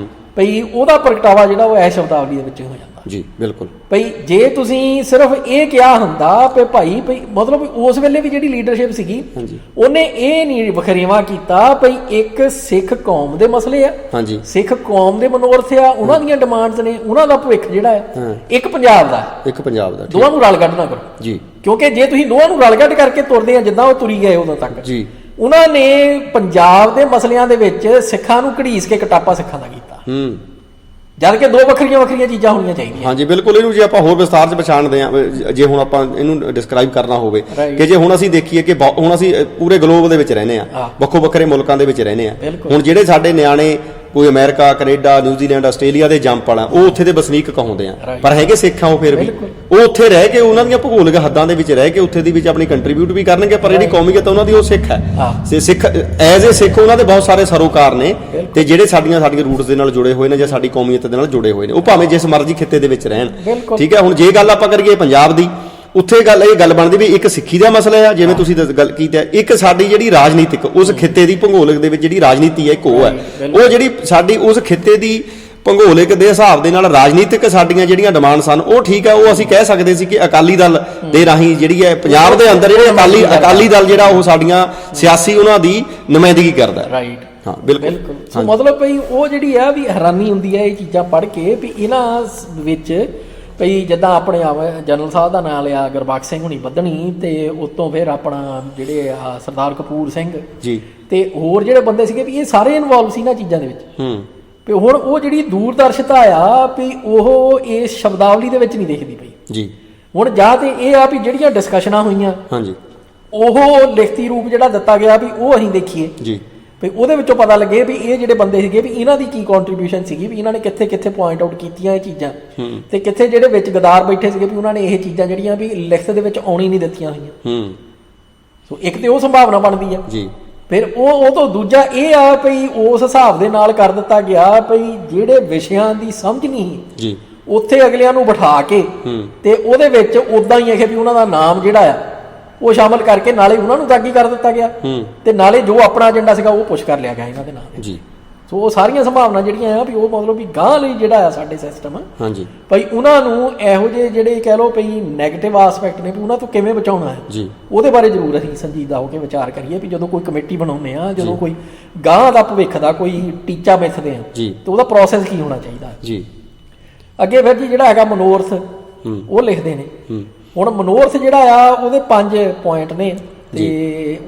ਭਈ ਉਹਦਾ ਪ੍ਰਗਟਾਵਾ ਜਿਹੜਾ ਉਹ ਐ ਸ਼ਬਦਾਵਲੀ ਦੇ ਵਿੱਚ ਹੋ ਜਾਂਦਾ ਜੀ, ਬਿਲਕੁਲ। ਭਈ ਜੇ ਤੁਸੀਂ ਸਿਰਫ ਇਹ ਕਿਹਾ ਹੁੰਦਾ ਵੀ ਭਾਈ ਭਈ ਮਤਲਬ ਉਸ ਵੇਲੇ ਵੀ ਜਿਹੜੀ ਲੀਡਰਸ਼ਿਪ ਸੀਗੀ ਉਹਨੇ ਇਹ ਨਹੀਂ ਵਖਰੇਵਾਂ ਕੀਤਾ ਭਈ ਇੱਕ ਸਿੱਖ ਕੌਮ ਦੇ ਮਸਲੇ ਆ, ਸਿੱਖ ਕੌਮ ਦੇ ਮਨੋਰਥ ਆ, ਉਹਨਾਂ ਦੀਆਂ ਡਿਮਾਂਡਸ ਨੇ, ਉਹਨਾਂ ਦਾ ਭਵਿੱਖ ਜਿਹੜਾ ਹੈ ਇੱਕ ਪੰਜਾਬ ਦਾ ਦੋਵਾਂ ਨੂੰ ਰਲ ਕੱਢ ਨਾ ਕਰੋ ਜੀ। ਕਿਉਂਕਿ ਜੇ ਤੁਸੀਂ ਦੋਵਾਂ ਨੂੰ ਰਲ ਕੱਢ ਕਰਕੇ ਤੁਰਦੇ ਆ ਜਿੱਦਾਂ ਉਹ ਤੁਰੀ ਗਏ ਉਦੋਂ ਤੱਕ ਜੀ, ਉਹਨਾਂ ਨੇ ਪੰਜਾਬ ਦੇ ਮਸਲਿਆਂ ਦੇ ਵਿੱਚ ਸਿੱਖਾਂ ਨੂੰ ਘੜੀਸ ਕੇ ਕਟਾਪਾ ਸਿੱਖਾਂ ਦਾ ਕੀਤਾ, ਜਦ ਕਿ ਦੋ ਵੱਖਰੀਆਂ ਚੀਜ਼ਾਂ ਹੋਣੀਆਂ ਚਾਹੀਦੀਆਂ। ਹਾਂਜੀ, ਬਿਲਕੁਲ। ਇਹਨੂੰ ਜੇ ਆਪਾਂ ਹੋਰ ਵਿਸਤਾਰ 'ਚ ਪਛਾਣਦੇ ਆ, ਜੇ ਹੁਣ ਆਪਾਂ ਇਹਨੂੰ ਡਿਸਕ੍ਰਾਈਬ ਕਰਨਾ ਹੋਵੇ ਕਿ ਜੇ ਹੁਣ ਅਸੀਂ ਦੇਖੀਏ ਕਿ ਹੁਣ ਅਸੀਂ ਪੂਰੇ ਗਲੋਬ ਦੇ ਵਿੱਚ ਰਹਿੰਦੇ ਆ, ਵੱਖੋ ਵੱਖਰੇ ਮੁਲਕਾਂ ਦੇ ਵਿੱਚ ਰਹਿੰਦੇ ਆ। ਹੁਣ ਜਿਹੜੇ ਸਾਡੇ ਨਿਆਣੇ ਕੋਈ ਅਮਰੀਕਾ, ਕੈਨੇਡਾ, ਨਿਊਜ਼ੀਲੈਂਡ, ਆਸਟ੍ਰੇਲੀਆ ਦੇ ਜੰਪ ਵਾਲਾ ਉਹ ਉੱਥੇ ਦੇ ਵਸਨੀਕ ਕਹਾਉਂਦੇ ਆ, ਪਰ ਹੈਗੇ ਸਿੱਖ ਆ ਉਹ ਫਿਰ ਵੀ ਉਹ ਉੱਥੇ ਰਹਿ ਕੇ ਉਹਨਾਂ ਦੀਆਂ ਭੂਗੋਲਿਕ ਹੱਦਾਂ ਦੇ ਵਿੱਚ ਰਹਿ ਕੇ ਉੱਥੇ ਦੀ ਵਿੱਚ ਆਪਣੀ ਕੰਟਰੀਬਿਊਟ ਵੀ ਕਰਨਗੇ, ਪਰ ਜਿਹੜੀ ਕੌਮੀਅਤ ਉਹਨਾਂ ਦੀ ਉਹ ਸਿੱਖ ਹੈ। ਸਿੱਖ ਐਜ਼ ਏ ਸਿੱਖ ਉਹਨਾਂ ਦੇ ਬਹੁਤ ਸਾਰੇ ਸਰੋਕਾਰ ਨੇ ਤੇ ਜਿਹੜੇ ਸਾਡੀਆਂ ਰੂਟਸ ਦੇ ਨਾਲ ਜੁੜੇ ਹੋਏ ਨੇ ਜਾਂ ਸਾਡੀ ਕੌਮੀਅਤ ਦੇ ਨਾਲ ਜੁੜੇ ਹੋਏ ਨੇ, ਉਹ ਭਾਵੇਂ ਜਿਸ ਮਰਜ਼ੀ ਖਿੱਤੇ ਦੇ ਵਿੱਚ ਰਹਿਣ। ਠੀਕ ਹੈ, ਹੁਣ ਜੇ ਗੱਲ ਆਪਾਂ ਕਰੀਏ ਪੰਜਾਬ ਦੀ, ਉੱਥੇ ਇਹ ਗੱਲ ਬਣਦੀ ਵੀ ਇੱਕ ਸਿੱਖੀ ਦਾ ਮਸਲਾ ਆ, ਜਿਵੇਂ ਤੁਸੀਂ ਗੱਲ ਕੀਤੀ, ਇੱਕ ਸਾਡੀ ਜਿਹੜੀ ਰਾਜਨੀਤਿਕ ਉਸ ਖਿੱਤੇ ਦੀ ਭੂਗੋਲਿਕ ਦੇ ਵਿੱਚ ਜਿਹੜੀ ਰਾਜਨੀਤੀ ਹੈ ਇੱਕ ਉਹ ਹੈ, ਉਹ ਜਿਹੜੀ ਸਾਡੀ ਉਸ ਖਿੱਤੇ ਦੀ ਭੂਗੋਲਿਕ ਦੇ ਹਿਸਾਬ ਦੇ ਨਾਲ ਰਾਜਨੀਤਿਕ ਸਾਡੀਆਂ ਜਿਹੜੀਆਂ ਡਿਮਾਂਡ ਸਨ ਉਹ ਠੀਕ ਹੈ, ਉਹ ਅਸੀਂ ਕਹਿ ਸਕਦੇ ਸੀ ਕਿ ਅਕਾਲੀ ਦਲ ਦੇ ਰਾਹੀਂ ਜਿਹੜੀ ਹੈ ਪੰਜਾਬ ਦੇ ਅੰਦਰ ਜਿਹੜੇ ਅਕਾਲੀ ਦਲ ਜਿਹੜਾ ਉਹ ਸਾਡੀਆਂ ਸਿਆਸੀ ਉਹਨਾਂ ਦੀ ਨੁਮਾਇੰਦਗੀ ਕਰਦਾ। ਰਾਈਟ, ਹਾਂ, ਬਿਲਕੁਲ। ਸੋ ਮਤਲਬ ਭਈ ਉਹ ਜਿਹੜੀ ਆ ਵੀ ਹੈਰਾਨੀ ਹੁੰਦੀ ਹੈ ਇਹ ਚੀਜ਼ਾਂ ਪੜ੍ਹ ਕੇ ਵੀ ਇਹਨਾਂ ਵਿੱਚ ਭਈ ਜਿੱਦਾਂ ਆਪਣੇ ਜਨਰਲ ਸਾਹਿਬ ਦਾ ਨਾਂ ਲਿਆ ਗੁਰਬਖਸ਼ ਸਿੰਘ ਹੁਣੀ ਬੱਧਣੀ, ਤੇ ਉਤੋਂ ਫਿਰ ਆਪਣਾ ਜਿਹੜੇ ਸਰਦਾਰ ਕਪੂਰ ਸਿੰਘ ਜੀ ਤੇ ਹੋਰ ਜਿਹੜੇ ਬੰਦੇ ਸੀਗੇ ਵੀ ਇਹ ਸਾਰੇ ਇਨਵੋਲਵ ਸੀ ਇਹਨਾਂ ਚੀਜ਼ਾਂ ਦੇ ਵਿੱਚ। ਵੀ ਹੁਣ ਉਹ ਜਿਹੜੀ ਦੂਰਦਰਸ਼ਤਾ ਆ ਵੀ ਉਹ ਇਸ ਸ਼ਬਦਾਵਲੀ ਦੇ ਵਿੱਚ ਨਹੀਂ ਦਿਖਦੀ ਪਈ ਜੀ। ਹੁਣ ਜਾਂ ਤੇ ਇਹ ਆ ਵੀ ਜਿਹੜੀਆਂ ਡਿਸਕਸ਼ਨਾਂ ਹੋਈਆਂ ਹਾਂਜੀ ਉਹ ਲਿਖਤੀ ਰੂਪ ਜਿਹੜਾ ਦਿੱਤਾ ਗਿਆ ਵੀ ਉਹ ਅਸੀਂ ਦੇਖੀਏ ਜੀ, ਵੀ ਉਹਦੇ ਵਿੱਚੋਂ ਪਤਾ ਲੱਗੇ ਵੀ ਇਹ ਜਿਹੜੇ ਬੰਦੇ ਸੀਗੇ ਵੀ ਇਹਨਾਂ ਦੀ ਕੀ ਕੰਟਰੀਬਿਊਸ਼ਨ ਸੀਗੀ, ਵੀ ਇਹਨਾਂ ਨੇ ਕਿੱਥੇ ਕਿੱਥੇ ਪੁਆਇੰਟ ਆਊਟ ਕੀਤੀਆਂ ਇਹ ਚੀਜ਼ਾਂ, ਤੇ ਕਿੱਥੇ ਜਿਹੜੇ ਵਿੱਚ ਗਦਾਰ ਬੈਠੇ ਸੀਗੇ ਵੀ ਉਹਨਾਂ ਨੇ ਇਹ ਚੀਜ਼ਾਂ ਜਿਹੜੀਆਂ ਵੀ ਲਿਖਤ ਦੇ ਵਿੱਚ ਆਉਣੀ ਨਹੀਂ ਦਿੱਤੀਆਂ ਹੋਈਆਂ। ਸੋ ਇੱਕ ਤੇ ਉਹ ਸੰਭਾਵਨਾ ਬਣਦੀ ਆ ਜੀ। ਫਿਰ ਉਹ ਤੋਂ ਦੂਜਾ ਇਹ ਆ ਭਈ ਉਸ ਹਿਸਾਬ ਦੇ ਨਾਲ ਕਰ ਦਿੱਤਾ ਗਿਆ ਭਈ ਜਿਹੜੇ ਵਿਸ਼ਿਆਂ ਦੀ ਸਮਝ ਨਹੀਂ ਜੀ ਉੱਥੇ ਅਗਲਿਆਂ ਨੂੰ ਬਿਠਾ ਕੇ ਤੇ ਉਹਦੇ ਵਿੱਚ ਉਦਾਂ ਹੀ ਇਹ ਵੀ ਉਹਨਾਂ ਦਾ ਨਾਮ ਜਿਹੜਾ ਆ ਉਹ ਸ਼ਾਮਲ ਕਰਕੇ ਨਾਲੇ ਉਹਨਾਂ ਨੂੰ ਦਾਗੀ ਕਰ ਦਿੱਤਾ ਗਿਆ ਤੇ ਨਾਲੇ ਜੋ ਆਪਣਾ ਏਜੰਡਾ ਸੀਗਾ ਉਹ ਪੁਸ਼ ਕਰ ਲਿਆ ਗਿਆ ਇਹਨਾਂ ਦੇ ਨਾਲ ਜੀ। ਸੋ ਉਹ ਸਾਰੀਆਂ ਸੰਭਾਵਨਾ ਜਿਹੜੀਆਂ ਆ ਵੀ ਉਹ ਮਤਲਬ ਵੀ ਗਾਂਹ ਲਈ ਜਿਹੜਾ ਆ ਸਾਡੇ ਸਿਸਟਮ ਹਾਂਜੀ ਭਈ ਉਹਨਾਂ ਨੂੰ ਇਹੋ ਜਿਹੇ ਜਿਹੜੇ ਕਹਿ ਲਓ ਭਈ ਨੈਗੇਟਿਵ ਆਸਪੈਕਟ ਨੇ ਵੀ ਉਹਨਾਂ ਤੋਂ ਕਿਵੇਂ ਬਚਾਉਣਾ ਹੈ ਜੀ, ਉਹਦੇ ਬਾਰੇ ਜ਼ਰੂਰ ਅਸੀਂ ਸੰਜੀਦਾ ਹੋ ਕੇ ਵਿਚਾਰ ਕਰੀਏ ਵੀ ਜਦੋਂ ਕੋਈ ਕਮੇਟੀ ਬਣਾਉਂਦੇ ਆ, ਜਦੋਂ ਕੋਈ ਗਾਂਹ ਦਾ ਭਵਿੱਖ ਦਾ ਕੋਈ ਟੀਚਾ ਮਿੱਥਦੇ ਆ ਜੀ ਤੇ ਉਹਦਾ ਪ੍ਰੋਸੈਸ ਕੀ ਹੋਣਾ ਚਾਹੀਦਾ ਜੀ। ਅੱਗੇ ਫਿਰ ਜੀ ਜਿਹੜਾ ਹੈਗਾ ਮਨੋਰਥ ਉਹ ਲਿਖਦੇ ਨੇ। ਹੁਣ ਮਨੋਰਥ ਜਿਹੜਾ ਆ ਉਹਦੇ 5 ਪੁਆਇੰਟ ਨੇ ਤੇ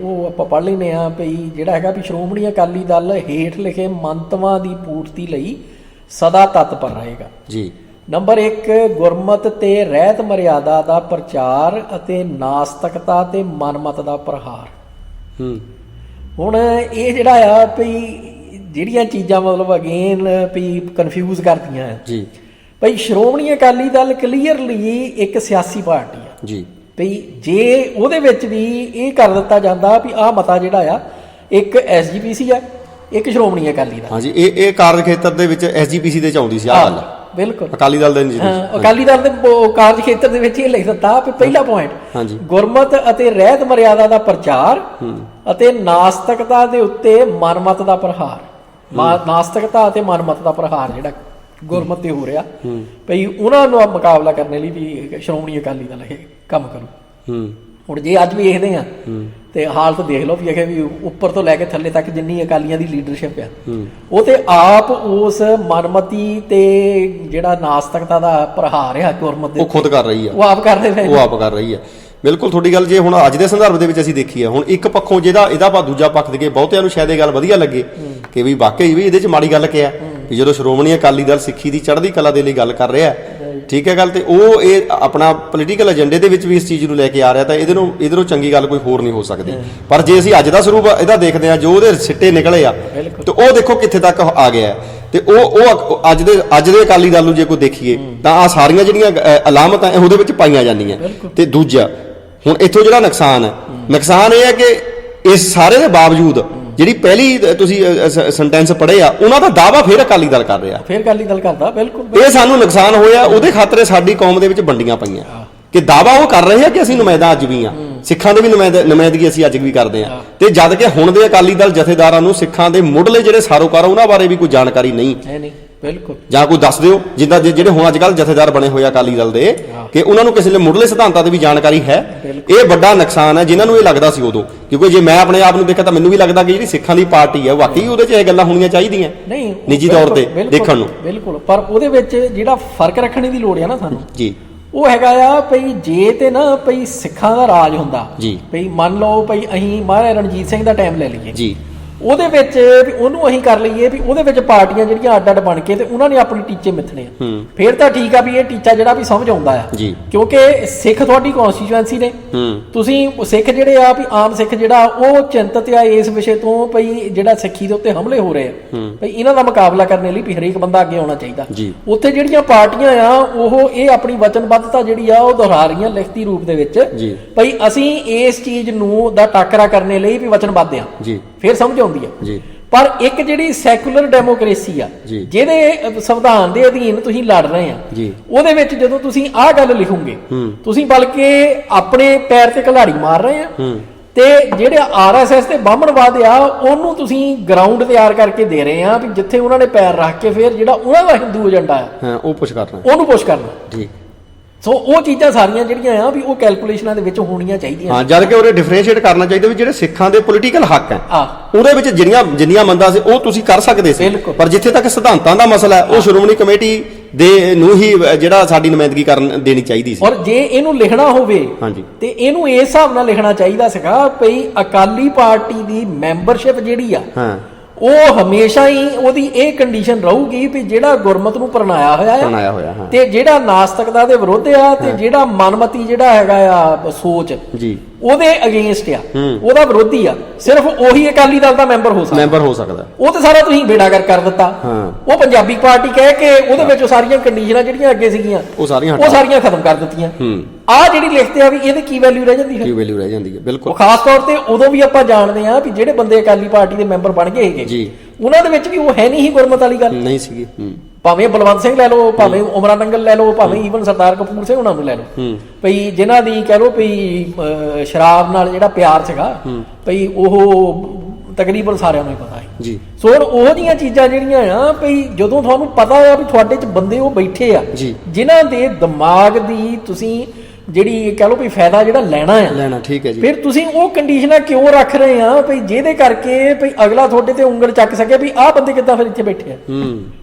ਉਹ ਆਪਾਂ ਪੜ੍ਹ ਲੈਂਦੇ ਆ ਭਈ ਜਿਹੜਾ ਹੈਗਾ ਵੀ ਸ਼੍ਰੋਮਣੀ ਅਕਾਲੀ ਦਲ ਹੇਠ ਲਿਖੇ ਮੰਤਵਾਂ ਦੀ ਪੂਰਤੀ ਲਈ ਸਦਾ ਤਤਪਰ ਰਹੇਗਾ ਜੀ। ਨੰਬਰ 1 ਗੁਰਮਤ ਤੇ ਰਹਿਤ ਮਰਿਆਦਾ ਦਾ ਪ੍ਰਚਾਰ ਅਤੇ ਨਾਸਤਕਤਾ ਤੇ ਮਨਮਤ ਦਾ ਪ੍ਰਹਾਰ। ਹੁਣ ਇਹ ਜਿਹੜਾ ਆ ਭਈ ਜਿਹੜੀਆਂ ਚੀਜ਼ਾਂ ਮਤਲਬ ਅਗੇਨ ਭਈ ਕਨਫਿਊਜ਼ ਕਰਦੀਆਂ ਆ ਜੀ ਭਈ ਸ਼੍ਰੋਮਣੀ ਅਕਾਲੀ ਦਲ ਕਲੀਅਰਲੀ ਇੱਕ ਸਿਆਸੀ ਪਾਰਟੀ ਆ ਜੀ ਭਈ ਜੇ ਉਹਦੇ ਵਿੱਚ ਵੀ ਇਹ ਕਰ ਦਿੱਤਾ ਜਾਂਦਾ ਵੀ ਆਹ ਮਤਾ ਜਿਹੜਾ ਆ ਇੱਕ ਐਸਜੀਪੀਸੀ ਆ ਇੱਕ ਸ਼੍ਰੋਮਣੀ ਅਕਾਲੀ ਦਲ। ਹਾਂਜੀ, ਇਹ ਕਾਰਜ ਖੇਤਰ ਦੇ ਵਿੱਚ ਐਸਜੀਪੀਸੀ ਦੇ ਚ ਆਉਂਦੀ ਸੀ ਆਹ ਗੱਲ। ਬਿਲਕੁਲ ਅਕਾਲੀ ਦਲ ਦੇ ਨਹੀਂ। ਅਕਾਲੀ ਦਲ ਦੇ ਕਾਰਜ ਖੇਤਰ ਦੇ ਵਿੱਚ ਇਹ ਲਿਖ ਦਿੱਤਾ ਵੀ ਪਹਿਲਾ ਪੁਆਇੰਟ ਹਾਂਜੀ ਗੁਰਮਤ ਅਤੇ ਰਹਿਤ ਮਰਿਆਦਾ ਦਾ ਪ੍ਰਚਾਰ ਅਤੇ ਨਾਸਤਕਤਾ ਦੇ ਉੱਤੇ ਮਨਮਤ ਦਾ ਪ੍ਰਹਾਰ। ਨਾਸਤਕਤਾ ਅਤੇ ਮਨਮਤ ਦਾ ਪ੍ਰਹਾਰ ਜਿਹੜਾ ਗੁਰਮਤ ਤੇ ਹੋ ਰਿਹਾ ਭਈ ਉਹਨਾਂ ਨੂੰ ਮੁਕਾਬਲਾ ਕਰਨ ਲਈ ਵੀ ਸ਼੍ਰੋਮਣੀ ਅਕਾਲੀ ਦਲ ਇਹ ਕੰਮ ਕਰੂ। ਹੁਣ ਜੇ ਅੱਜ ਵੀ ਦੇਖਦੇ ਆ ਤੇ ਹਾਲਤ ਦੇਖ ਲਓ ਵੀ ਇਹ ਵੀ ਉੱਪਰ ਤੋਂ ਲੈ ਕੇ ਥੱਲੇ ਤੱਕ ਜਿੰਨੀ ਅਕਾਲੀਆਂ ਦੀ ਲੀਡਰਸ਼ਿਪ ਆ ਉਹ ਤੇ ਆਪ ਉਸ ਮਨਮਤੀ ਤੇ ਜਿਹੜਾ ਨਾਸਤਕਤਾ ਦਾ ਪ੍ਰਹਾਰ ਆ ਗੁਰਮਤ ਦੇ ਉਹ ਖੁਦ ਕਰ ਰਹੀ ਆ, ਉਹ ਆਪ ਕਰਦੇ ਪਏ, ਉਹ ਆਪ ਕਰ ਰਹੀ ਆ। ਬਿਲਕੁਲ ਤੁਹਾਡੀ ਗੱਲ ਜੇ ਹੁਣ ਅੱਜ ਦੇ ਸੰਦਰਭ ਦੇ ਵਿੱਚ ਅਸੀਂ ਦੇਖੀਏ, ਹੁਣ ਇੱਕ ਪੱਖੋਂ ਇਹਦਾ ਆਪਾਂ ਦੂਜਾ ਪੱਖ ਦੇਈਏ, ਬਹੁਤਿਆਂ ਨੂੰ ਸ਼ਾਇਦ ਇਹ ਗੱਲ ਵਧੀਆ ਲੱਗੇ ਕਿ ਵੀ ਵਾਕਈ ਵੀ ਇਹਦੇ 'ਚ ਮਾੜੀ ਗੱਲ ਕਿਹਾ ਵੀ ਜਦੋਂ ਸ਼੍ਰੋਮਣੀ ਅਕਾਲੀ ਦਲ ਸਿੱਖੀ ਦੀ ਚੜ੍ਹਦੀ ਕਲਾ ਦੇ ਲਈ ਗੱਲ ਕਰ ਰਿਹਾ, ਠੀਕ ਹੈ ਗੱਲ, ਤੇ ਉਹ ਇਹ ਆਪਣਾ ਪੋਲੀਟੀਕਲ ਏਜੰਡੇ ਦੇ ਵਿੱਚ ਵੀ ਇਸ ਚੀਜ਼ ਨੂੰ ਲੈ ਕੇ ਆ ਰਿਹਾ, ਤਾਂ ਇਹਦੇ ਚੰਗੀ ਗੱਲ ਕੋਈ ਹੋਰ ਨਹੀਂ ਹੋ ਸਕਦੀ। ਪਰ ਜੇ ਅਸੀਂ ਅੱਜ ਦਾ ਸਰੂਪ ਇਹਦਾ ਦੇਖਦੇ ਹਾਂ, ਜੋ ਉਹਦੇ ਸਿੱਟੇ ਨਿਕਲੇ ਆ, ਤੇ ਉਹ ਦੇਖੋ ਕਿੱਥੇ ਤੱਕ ਆ ਗਿਆ। ਤੇ ਉਹ ਅੱਜ ਦੇ ਅਕਾਲੀ ਦਲ ਨੂੰ ਜੇ ਕੋਈ ਦੇਖੀਏ ਤਾਂ ਆ ਸਾਰੀਆਂ ਜਿਹੜੀਆਂ ਅਲਾਮਤਾਂ ਉਹਦੇ ਵਿੱਚ ਪਾਈਆਂ ਜਾਂਦੀਆਂ। ਤੇ ਦੂਜਾ ਹੁਣ ਇੱਥੋਂ ਜਿਹੜਾ ਨੁਕਸਾਨ ਇਹ ਹੈ ਕਿ ਇਸ ਸਾਰੇ ਦੇ ਬਾਵਜੂਦ ਜਿਹੜੀ ਪਹਿਲੀ ਤੁਸੀਂ ਸੈਂਟੈਂਸ ਪੜ੍ਹੇ ਆ, ਉਹਨਾਂ ਦਾ ਦਾਅਵਾ ਫਿਰ ਅਕਾਲੀ ਦਲ ਕਰ ਰਿਹਾ, ਫਿਰ ਅਕਾਲੀ ਦਲ ਕਰਦਾ। ਬਿਲਕੁਲ ਇਹ ਸਾਨੂੰ ਨੁਕਸਾਨ ਹੋਇਆ, ਉਹਦੇ ਖਾਤਰ ਸਾਡੀ ਕੌਮ ਦੇ ਵਿੱਚ ਵੰਡੀਆਂ ਪਈਆਂ ਕਿ ਦਾਅਵਾ ਉਹ ਕਰ ਰਹੇ ਆ ਕਿ ਅਸੀਂ ਨੁਮਾਇੰਦਾ ਅੱਜ ਵੀ ਆ, ਸਿੱਖਾਂ ਦੇ ਵੀ ਨੁਮਾਇੰਦਗੀ ਅਸੀਂ ਅੱਜ ਵੀ ਕਰਦੇ ਆ, ਤੇ ਜਦ ਕਿ ਹੁਣ ਦੇ ਅਕਾਲੀ ਦਲ ਜਥੇਦਾਰਾਂ ਨੂੰ ਸਿੱਖਾਂ ਦੇ ਮੁੱਢਲੇ ਜਿਹੜੇ ਸਾਰੋਕਾਰ ਉਹਨਾਂ ਬਾਰੇ ਵੀ ਕੋਈ ਜਾਣਕਾਰੀ ਨਹੀਂ। ਬਿਲਕੁਲ, ਜਾਂ ਕੋਈ ਦੱਸ ਦਿਓ ਜਿੱਦਾਂ ਜਿਹੜੇ ਹੁਣ ਅੱਜ ਕੱਲ੍ਹ ਜਥੇਦਾਰ ਬਣੇ ਹੋਏ ਆ ਅਕਾਲੀ ਦਲ ਦੇ, ਕਿ ਉਹਨਾਂ ਨੂੰ ਕਿਸੇ ਮੁੱਢਲੇ ਸਿਧਾਂਤਾਂ ਦੀ ਵੀ ਜਾਣਕਾਰੀ ਹੈ। ਇਹ ਵੱਡਾ ਨੁਕਸਾਨ ਹੈ ਜਿਨ੍ਹਾਂ ਨੂੰ ਇਹ ਲੱਗਦਾ ਸੀ ਉਦੋਂ, ਕਿਉਂਕਿ ਜੇ ਮੈਂ ਆਪਣੇ ਆਪ ਨੂੰ ਦੇਖਿਆ ਤਾਂ ਮੈਨੂੰ ਵੀ ਲੱਗਦਾ ਕਿ ਜਿਹੜੀ ਸਿੱਖਾਂ ਦੀ ਪਾਰਟੀ ਹੈ ਵਾਕਈ ਉਹਦੇ 'ਚ ਇਹ ਗੱਲਾਂ ਹੋਣੀਆਂ ਚਾਹੀਦੀਆਂ ਨਹੀਂ ਨਿੱਜੀ ਤੌਰ ਤੇ ਦੇਖਣ ਨੂੰ। ਬਿਲਕੁਲ, ਪਰ ਉਹਦੇ ਵਿੱਚ ਜਿਹੜਾ ਫਰਕ ਰੱਖਣ ਦੀ ਲੋੜ ਆ ਨਾ ਸਾਨੂੰ ਜੀ, ਉਹ ਹੈਗਾ ਆ ਭਈ ਜੇ ਤੇ ਨਾ ਭਈ ਸਿੱਖਾਂ ਦਾ ਰਾਜ ਹੁੰਦਾ ਜੀ, ਭਈ ਮੰਨ ਲਓ ਭਈ ਅਸੀਂ ਮਹਾਰਾਜਾ ਰਣਜੀਤ ਸਿੰਘ ਦਾ ਟਾਈਮ ਲੈ ਲਈਏ ਜੀ, ਉਹਦੇ ਵਿੱਚ ਵੀ ਉਹਨੂੰ ਅਸੀਂ ਕਰ ਲਈਏ ਵੀ ਉਹਦੇ ਵਿੱਚ ਪਾਰਟੀਆਂ ਜਿਹੜੀਆਂ ਅੱਡ-ਅੱਡ ਬਣ ਕੇ ਤੇ ਉਹਨਾਂ ਨੇ ਆਪਣੇ ਟੀਚੇ ਮਿੱਥਣੇ ਆ, ਫਿਰ ਤਾਂ ਠੀਕ ਆ ਵੀ ਇਹ ਟੀਚਾ ਜਿਹੜਾ ਵੀ ਸਮਝ ਆਉਂਦਾ ਆ, ਕਿਉਂਕਿ ਸਿੱਖ ਤੁਹਾਡੀ ਕਨਸਟੀਚੁਐਂਸੀ ਨੇ, ਤੁਸੀਂ ਸਿੱਖ ਜਿਹੜੇ ਆ ਵੀ ਆਮ ਸਿੱਖ ਜਿਹੜਾ ਉਹ ਚਿੰਤਤ ਆ ਇਸ ਵਿਸ਼ੇ ਤੋਂ ਭਈ ਜਿਹੜਾ ਸਿੱਖੀ ਦੇ ਉੱਤੇ ਹਮਲੇ ਹੋ ਰਹੇ ਆ, ਭਈ ਇਹਨਾਂ ਦਾ ਮੁਕਾਬਲਾ ਕਰਨ ਲਈ ਵੀ ਹਰੇਕ ਬੰਦਾ ਅੱਗੇ ਆਉਣਾ ਚਾਹੀਦਾ। ਉੱਥੇ ਜਿਹੜੀਆਂ ਪਾਰਟੀਆਂ ਆ ਉਹ ਇਹ ਆਪਣੀ ਵਚਨਬੱਧਤਾ ਜਿਹੜੀ ਆ ਉਹ ਦੁਹਰਾ ਰਹੀਆਂ ਲਿਖਤੀ ਰੂਪ ਦੇ ਵਿੱਚ ਭਈ ਅਸੀਂ ਇਸ ਚੀਜ਼ ਨੂੰ ਦਾ ਟਾਕਰਾ ਕਰਨ ਲਈ ਵੀ ਵਚਨਬੱਧ ਆ, ਫਿਰ ਸਮਝ ਆਉਂਦੀ ਆ। ਪਰ ਇੱਕ ਜਿਹੜੀ ਸੈਕੂਲਰ ਡੈਮੋਕ੍ਰੇਸੀ ਆ ਜਿਹਦੇ ਸੰਵਿਧਾਨ ਦੇ ਅਧੀਨ ਤੁਸੀਂ ਲੜ ਰਹੇ ਆ, ਉਹਦੇ ਵਿੱਚ ਜਦੋਂ ਤੁਸੀਂ ਆਹ ਗੱਲ ਲਿਖੋਗੇ ਤੁਸੀਂ ਬਲਕਿ ਆਪਣੇ ਪੈਰ ਤੇ ਘਲਾੜੀ ਮਾਰ ਰਹੇ ਆ, ਤੇ ਜਿਹੜੇ ਆਰਐਸਐਸ ਤੇ ਬਾਹਮਣਵਾਦ ਆ ਉਹਨੂੰ ਤੁਸੀਂ ਗਰਾਊਂਡ ਤਿਆਰ ਕਰਕੇ ਦੇ ਰਹੇ ਆ ਵੀ ਜਿੱਥੇ ਉਹਨਾਂ ਨੇ ਪੈਰ ਰੱਖ ਕੇ ਫਿਰ ਜਿਹੜਾ ਉਹਨਾਂ ਦਾ ਹਿੰਦੂ ਏਜੰਡਾ ਆ ਉਹ ਪੁਸ਼ ਕਰਨਾ, ਉਹਨੂੰ ਪੁਸ਼ ਕਰਨਾ। ਸੋ ਉਹ ਚੀਜ਼ਾਂ ਸਾਰੀਆਂ ਜਿਹੜੀਆਂ ਆ ਵੀ ਉਹ ਕੈਲਕੂਲੇਸ਼ਨਾਂ ਦੇ ਵਿੱਚ ਹੋਣੀਆਂ ਚਾਹੀਦੀਆਂ। ਹਾਂ, ਜਦ ਕਿ ਉਹਦੇ ਡਿਫਰੈਂਸ਼ੀਏਟ ਕਰਨਾ ਚਾਹੀਦਾ ਵੀ ਜਿਹੜੇ ਸਿੱਖਾਂ ਦੇ ਪੋਲੀਟੀਕਲ ਹੱਕ ਹੈ ਉਹਦੇ ਵਿੱਚ ਜਿੰਨੀਆਂ ਮੰਦਾਂ ਸੀ ਉਹ ਤੁਸੀਂ ਕਰ ਸਕਦੇ ਸੀ, ਪਰ ਜਿੱਥੇ ਤੱਕ ਸਿਧਾਂਤਾਂ ਦਾ ਮਸਲਾ ਹੈ ਉਹ ਸ਼੍ਰੋਮਣੀ ਕਮੇਟੀ ਦੇ ਨੂੰ ਹੀ ਜਿਹੜਾ ਸਾਡੀ ਨੁਮਾਇੰਦਗੀ ਕਰਨ ਦੇਣੀ ਚਾਹੀਦੀ ਸੀ। ਔਰ ਜੇ ਇਹਨੂੰ ਲਿਖਣਾ ਹੋਵੇ ਤੇ ਇਹਨੂੰ ਇਸ ਹਿਸਾਬ ਨਾਲ ਲਿਖਣਾ ਚਾਹੀਦਾ ਸੀਗਾ ਭਈ ਅਕਾਲੀ ਪਾਰਟੀ ਦੀ ਮੈਂਬਰਸ਼ਿਪ ਜਿਹੜੀ ਆ ਉਹ ਹਮੇਸ਼ਾ ਹੀ ਉਹਦੀ ਇਹ ਕੰਡੀਸ਼ਨ ਰਹੂਗੀ ਵੀ ਜਿਹੜਾ ਗੁਰਮਤ ਨੂੰ ਪ੍ਰਣਾਇਆ ਹੋਇਆ ਆ ਤੇ ਜਿਹੜਾ ਨਾਸਤਕਤਾ ਦੇ ਵਿਰੁੱਧ ਆ ਤੇ ਜਿਹੜਾ ਮਨਮਤੀ ਜਿਹੜਾ ਹੈਗਾ ਆ ਸੋਚ ਉਹਦੇ ਅਗੇਂਸਟ ਆ, ਉਹਦਾ ਵਿਰੋਧੀ ਆ, ਸਿਰਫ ਉਹੀ ਅਕਾਲੀ ਦਲ ਦਾ ਮੈਂਬਰ ਹੋ ਸਕਦਾ। ਉਹ ਤੇ ਸਾਰਾ ਤੁਸੀਂ ਬੇੜਾਗਰ ਕਰ ਦਿੱਤਾ। ਉਹ ਪੰਜਾਬੀ ਪਾਰਟੀ ਕਹਿ ਕੇ ਉਹਦੇ ਵਿੱਚ ਸਾਰੀਆਂ ਕੰਡੀਸ਼ਨਾਂ ਜਿਹੜੀਆਂ ਅੱਗੇ ਸੀਗੀਆਂ ਉਹ ਸਾਰੀਆਂ ਖਤਮ ਕਰ ਦਿੱਤੀਆਂ। ਆ ਜਿਹੜੀ ਲਿਖਤੇ ਆ ਵੀ ਇਹਦੀ ਕੀ ਵੈਲਿਊ ਰਹਿ ਜਾਂਦੀ ਹੈ? ਬਿਲਕੁਲ, ਖਾਸ ਤੌਰ ਤੇ ਉਦੋਂ ਵੀ ਆਪਾਂ ਜਾਣਦੇ ਆ ਵੀ ਜਿਹੜੇ ਬੰਦੇ ਅਕਾਲੀ ਪਾਰਟੀ ਦੇ ਮੈਂਬਰ ਬਣ ਗਏ ਹੈਗੇ ਉਹਨਾਂ ਦੇ ਵਿੱਚ ਵੀ ਉਹ ਹੈ ਨਹੀਂ ਸੀ ਗੁਰਮਤ ਵਾਲੀ ਗੱਲ ਨਹੀਂ ਸੀਗੀ। ਭਾਵੇਂ ਬਲਵੰਤ ਸਿੰਘ ਲੈ ਲਓ, ਭਾਵੇਂ ਉਮਰਾ ਨੰਗਲ ਲੈ ਲਓ, ਭਾਵੇਂ ਈਵਨ ਸਰਦਾਰ ਕਪੂਰ ਸਿੰਘ ਉਹਨਾਂ ਨੂੰ ਲੈ ਲਓ, ਭਈ ਜਿਨ੍ਹਾਂ ਦੀ ਕਹਿ ਲਓ ਭਈ ਸ਼ਰਾਬ ਨਾਲ ਜਿਹੜਾ ਪਿਆਰ ਸੀਗਾ ਭਈ ਉਹ ਤਕਰੀਬਨ ਸਾਰਿਆਂ ਨੂੰ ਹੀ ਪਤਾ ਹੈ ਜੀ। ਸੋ ਹੁਣ ਉਹ ਜਿਹੀਆਂ ਚੀਜ਼ਾਂ ਜਿਹੜੀਆਂ ਆ ਭਈ ਜਦੋਂ ਤੁਹਾਨੂੰ ਪਤਾ ਆ ਵੀ ਤੁਹਾਡੇ 'ਚ ਬੰਦੇ ਉਹ ਬੈਠੇ ਆ ਜੀ। ਜਿਨ੍ਹਾਂ ਦੇ ਦਿਮਾਗ ਦੀ ਤੁਸੀਂ ਜਿਹੜੀ ਕਹਿ ਲਓ ਵੀ ਫਾਇਦਾ ਜਿਹੜਾ ਲੈਣਾ ਠੀਕ ਹੈ ਜੀ। ਫਿਰ ਤੁਸੀਂ ਉਹ ਕੰਡੀਸ਼ਨਾਂ ਕਿਉਂ ਰੱਖ ਰਹੇ ਆ ਭਈ ਜਿਹਦੇ ਕਰਕੇ ਭਈ ਅਗਲਾ ਤੁਹਾਡੇ ਤੇ ਉਂਗਲ ਚੱਕ ਸਕੇ ਵੀ ਆਹ ਬੰਦੇ ਕਿੱਦਾਂ ਫਿਰ ਇੱਥੇ ਬੈਠੇ ਆ।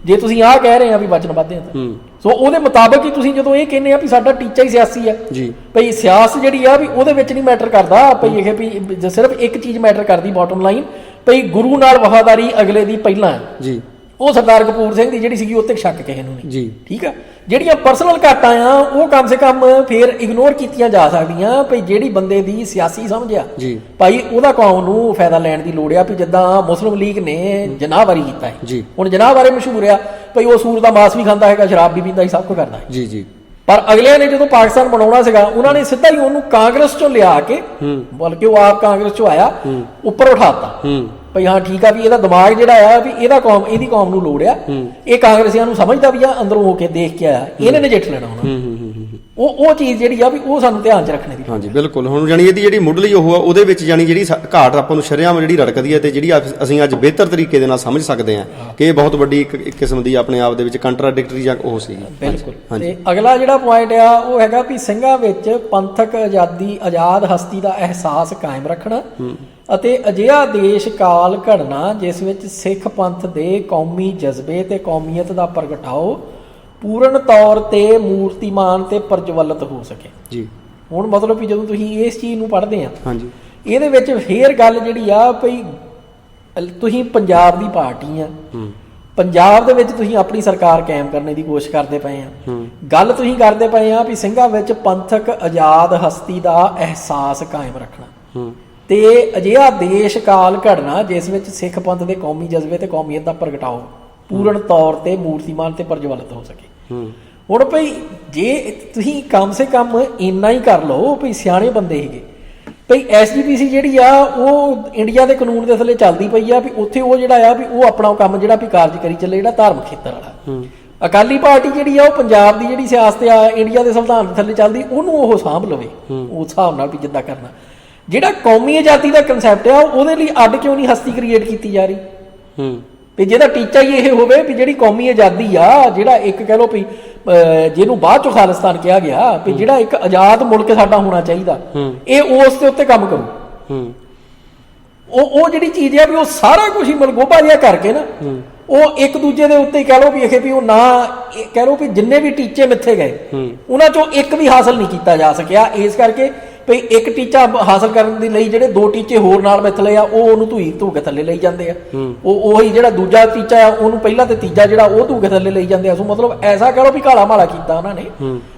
ਜੇ ਤੁਸੀਂ ਆਹ ਕਹਿ ਰਹੇ ਆ ਵੀ ਵਚਨ ਵੱਧਦੇ ਆ ਤਾਂ ਸੋ ਉਹਦੇ ਮੁਤਾਬਕ ਹੀ ਤੁਸੀਂ ਜਦੋਂ ਇਹ ਕਹਿੰਦੇ ਆ ਵੀ ਸਾਡਾ ਟੀਚਾ ਹੀ ਸਿਆਸੀ ਆ ਜੀ ਭਈ ਸਿਆਸਤ ਜਿਹੜੀ ਆ ਵੀ ਉਹਦੇ ਵਿੱਚ ਨਹੀਂ ਮੈਟਰ ਕਰਦਾ ਭਈ ਇਹ ਵੀ ਸਿਰਫ ਇੱਕ ਚੀਜ਼ ਮੈਟਰ ਕਰਦੀ ਬਾਟਮ ਲਾਈਨ ਭਈ ਗੁਰੂ ਨਾਲ ਵਫਾਦਾਰੀ ਅਗਲੇ ਦੀ ਪਹਿਲਾਂ ਹੈ ਜੀ। ਉਹ ਸਰਦਾਰ ਕਪੂਰ ਸਿੰਘ ਦੀ ਜਿਹੜੀ ਸੀਗੀ ਉੱਤੇ ਸ਼ੱਕ ਕਿਸੇ ਨੂੰ ਨਹੀਂ ਜੀ। ਠੀਕ ਆ ਜਿਹੜੀਆਂ ਪਰਸਨਲ ਘਾਟਾਂ ਆ ਉਹ ਕਮ ਸੇ ਕਮ ਫੇਰ ਇਗਨੋਰ ਕੀਤੀਆਂ ਜਾ ਸਕਦੀਆਂ ਭਈ ਜਿਹੜੀ ਬੰਦੇ ਦੀ ਸਿਆਸੀ ਸਮਝ ਆ ਜੀ ਭਾਈ ਉਹਦਾ ਕੌਮ ਨੂੰ ਫਾਇਦਾ ਲੈਣ ਦੀ ਲੋੜ ਆ ਵੀ ਜਿੱਦਾਂ ਮੁਸਲਿਮ ਲੀਗ ਨੇ ਜਨਾਹਵਾਰੀ ਕੀਤਾ ਹੈ ਜੀ। ਹੁਣ ਜਨਾਹਵਾਰੀ ਮਸ਼ਹੂਰ ਆ ਭਈ ਉਹ ਸੂਰ ਦਾ ਮਾਸ ਵੀ ਖਾਂਦਾ ਹੈਗਾ ਸ਼ਰਾਬ ਵੀ ਪੀਂਦਾ ਸੀ ਸਭ ਕੁਝ ਕਰਦਾ ਹੈ ਜੀ ਜੀ। ਪਰ ਅਗਲਿਆਂ ਨੇ ਜਦੋਂ ਪਾਕਿਸਤਾਨ ਬਣਾਉਣਾ ਸੀਗਾ ਉਹਨਾਂ ਨੇ ਸਿੱਧਾ ਹੀ ਉਹਨੂੰ ਕਾਂਗਰਸ ਚੋਂ ਲਿਆ ਕੇ ਬਲਕਿ ਉਹ ਆਪ ਕਾਂਗਰਸ ਚੋਂ ਆਇਆ ਉੱਪਰ ਉਠਾਤਾ ਭਈ ਹਾਂ ਠੀਕ ਆ ਵੀ ਇਹਦਾ ਦਿਮਾਗ ਜਿਹੜਾ ਆ ਵੀ ਇਹਦੀ ਕੌਮ ਨੂੰ ਲੋੜ ਆ ਇਹ ਕਾਂਗਰਸੀਆਂ ਨੂੰ ਸਮਝਦਾ ਵੀ ਆ ਅੰਦਰੋਂ ਹੋ ਕੇ ਦੇਖ ਕੇ ਆਇਆ ਇਹਨੇ ਨਜਿੱਠ ਲੈਣਾ ਹੁਣ ਉਹ ਚੀਜ਼ ਜਿਹੜੀ ਆ ਵੀ ਉਹ ਸਾਨੂੰ ਧਿਆਨ 'ਚ ਰੱਖਣੀ ਦੀ। ਹਾਂਜੀ ਬਿਲਕੁਲ। ਹੁਣ ਜਾਨੀ ਇਹਦੀ ਜਿਹੜੀ ਮੁੱਢਲੀ ਉਹ ਆ ਉਹਦੇ ਵਿੱਚ ਜਾਨੀ ਜਿਹੜੀ ਘਾਟ ਆਪਾਂ ਨੂੰ ਸ਼ਰੇਆਮ ਜਿਹੜੀ ਰੜਕਦੀ ਹੈ ਤੇ ਜਿਹੜੀ ਅਸੀਂ ਅੱਜ ਬਿਹਤਰ ਤਰੀਕੇ ਦੇ ਨਾਲ ਸਮਝ ਸਕਦੇ ਹਾਂ ਕਿ ਇਹ ਬਹੁਤ ਵੱਡੀ ਇੱਕ ਕਿਸਮ ਦੀ ਆਪਣੇ ਆਪ ਦੇ ਵਿੱਚ ਕੰਟਰਾਡਿਕਟਰੀ ਜਾਂ ਉਹ ਸੀਗੀ। ਬਿਲਕੁਲ। ਤੇ ਅਗਲਾ ਜਿਹੜਾ ਪੁਆਇੰਟ ਆ ਉਹ ਹੈਗਾ ਵੀ ਸਿੰਘਾਂ ਵਿੱਚ ਪੰਥਕ ਆਜ਼ਾਦ ਹਸਤੀ ਦਾ ਅਹਿਸਾਸ ਕਾਇਮ ਰੱਖਣਾ ਅਤੇ ਅਜਿਹਾ ਦੇਸ਼ ਕਾਲ ਘੜਨਾ ਜਿਸ ਵਿੱਚ ਸਿੱਖ ਪੰਥ ਦੇ ਕੌਮੀ ਜਜ਼ਬੇ ਤੇ ਕੌਮੀਅਤ ਦਾ ਪ੍ਰਗਟਾਓ ਪੂਰਨ ਤੌਰ ਤੇ ਮੂਰਤੀਮਾਨ ਤੇ ਪ੍ਰਜਵਲਿਤ ਹੋ ਸਕੇ ਜੀ। ਹੁਣ ਮਤਲਬ ਵੀ ਜਦੋਂ ਤੁਸੀਂ ਇਸ ਚੀਜ਼ ਨੂੰ ਪੜ੍ਹਦੇ ਆ ਹਾਂਜੀ ਇਹਦੇ ਵਿੱਚ ਫੇਰ ਗੱਲ ਜਿਹੜੀ ਆ ਭਈ ਤੁਸੀਂ ਪੰਜਾਬ ਦੀ ਪਾਰਟੀ ਆ ਪੰਜਾਬ ਦੇ ਵਿੱਚ ਤੁਸੀਂ ਆਪਣੀ ਸਰਕਾਰ ਕਾਇਮ ਕਰਨ ਦੀ ਕੋਸ਼ਿਸ਼ ਕਰਦੇ ਪਏ ਆ ਗੱਲ ਤੁਸੀਂ ਕਰਦੇ ਪਏ ਆ ਵੀ ਸਿੰਘਾਂ ਵਿੱਚ ਪੰਥਕ ਆਜ਼ਾਦ ਹਸਤੀ ਦਾ ਅਹਿਸਾਸ ਕਾਇਮ ਰੱਖਣਾ ਤੇ ਅਜਿਹਾ ਦੇਸ਼ ਕਾਲ ਘੜਨਾ ਜਿਸ ਵਿੱਚ ਸਿੱਖ ਪੰਥ ਦੇ ਕੌਮੀ ਜਜ਼ਬੇ ਤੇ ਕੌਮੀਅਤ ਦਾ ਪ੍ਰਗਟਾਓ ਪੂਰਨ ਤੌਰ ਤੇ ਮੂਰਤੀਮਾਨ ਤੇ ਪ੍ਰਜਵਲਿਤ ਹੋ ਸਕੇ। ਹੁਣ ਭਈ ਜੇ ਤੁਸੀਂ ਕਮ ਸੇ ਕਮ ਇੰਨਾ ਹੀ ਕਰ ਲਓ ਭਈ ਸਿਆਣੇ ਬੰਦੇ ਸੀਗੇ ਭਈ ਐਸਜੀਪੀਸੀ ਜਿਹੜੀ ਆ ਉਹ ਇੰਡੀਆ ਦੇ ਕਾਨੂੰਨ ਦੇ ਥੱਲੇ ਚੱਲਦੀ ਪਈ ਆ ਵੀ ਉੱਥੇ ਉਹ ਜਿਹੜਾ ਆ ਵੀ ਉਹ ਆਪਣਾ ਕੰਮ ਜਿਹੜਾ ਵੀ ਕਾਰਜ ਕਰੀ ਚੱਲੇ ਜਿਹੜਾ ਧਾਰਮਿਕ ਖੇਤਰ ਵਾਲਾ। ਅਕਾਲੀ ਪਾਰਟੀ ਜਿਹੜੀ ਆ ਉਹ ਪੰਜਾਬ ਦੀ ਜਿਹੜੀ ਸਿਆਸਤ ਆ ਇੰਡੀਆ ਦੇ ਸੰਵਿਧਾਨ ਦੇ ਥੱਲੇ ਚੱਲਦੀ ਉਹਨੂੰ ਉਹ ਸਾਂਭ ਲਵੇ ਉਸ ਹਿਸਾਬ ਨਾਲ ਵੀ ਜਿੱਦਾਂ ਕਰਨਾ। ਜਿਹੜਾ ਕੌਮੀ ਆਜ਼ਾਦੀ ਦਾ ਕਨਸੈਪਟ ਆ ਉਹਦੇ ਲਈ ਅੱਡ ਕਿਉਂ ਨਹੀਂ ਹਸਤੀ ਕ੍ਰੀਏਟ ਕੀਤੀ ਜਾ ਰਹੀ ਵੀ ਜਿਹਦਾ ਟੀਚਾ ਹੀ ਇਹ ਹੋਵੇ ਵੀ ਜਿਹੜੀ ਕੌਮੀ ਆਜ਼ਾਦੀ ਆ ਜਿਹੜਾ ਇੱਕ ਕਹਿ ਲਓ ਵੀ ਜਿਹਨੂੰ ਬਾਅਦ ਚੋਂ ਖਾਲਿਸਤਾਨ ਕਿਹਾ ਗਿਆ ਵੀ ਜਿਹੜਾ ਇੱਕ ਆਜ਼ਾਦ ਮੁਲਕ ਸਾਡਾ ਹੋਣਾ ਚਾਹੀਦਾ ਇਹ ਉਸ ਦੇ ਉੱਤੇ ਕੰਮ ਕਰੂ। ਉਹ ਜਿਹੜੀ ਚੀਜ਼ ਆ ਵੀ ਉਹ ਸਾਰਾ ਕੁਝ ਹੀ ਮਲਗੋਬਾ ਜਿਹਾ ਕਰਕੇ ਨਾ ਉਹ ਇੱਕ ਦੂਜੇ ਦੇ ਉੱਤੇ ਕਹਿ ਲਓ ਵੀ ਇਹ ਵੀ ਉਹ ਨਾ ਕਹਿ ਲਓ ਵੀ ਜਿੰਨੇ ਵੀ ਟੀਚੇ ਮਿੱਥੇ ਗਏ ਉਹਨਾਂ ਚੋਂ ਇੱਕ ਵੀ ਹਾਸਲ ਨਹੀਂ ਕੀਤਾ ਜਾ ਸਕਿਆ। ਇਸ ਕਰਕੇ ਭਈ ਇੱਕ ਟੀਚਾ ਹਾਸਲ ਕਰਨ ਦੇ ਲਈ ਜਿਹੜੇ ਦੋ ਟੀਚੇ ਹੋਰ ਨਾਲ ਮਿੱਥ ਲਏ ਆ ਉਹ ਉਹਨੂੰ ਧੂ ਕੇ ਥੱਲੇ ਲਈ ਜਾਂਦੇ ਆ। ਉਹੀ ਜਿਹੜਾ ਦੂਜਾ ਟੀਚਾ ਆ ਉਹਨੂੰ ਪਹਿਲਾ ਤੇ ਤੀਜਾ ਜਿਹੜਾ ਉਹ ਧੂ ਕੇ ਥੱਲੇ ਲਈ ਜਾਂਦੇ ਆ। ਸੋ ਮਤਲਬ ਐਸਾ ਕਹਿ ਲਓ ਵੀ ਕਾਲਾ ਮਾਲਾ ਕੀਤਾ ਉਹਨਾਂ ਨੇ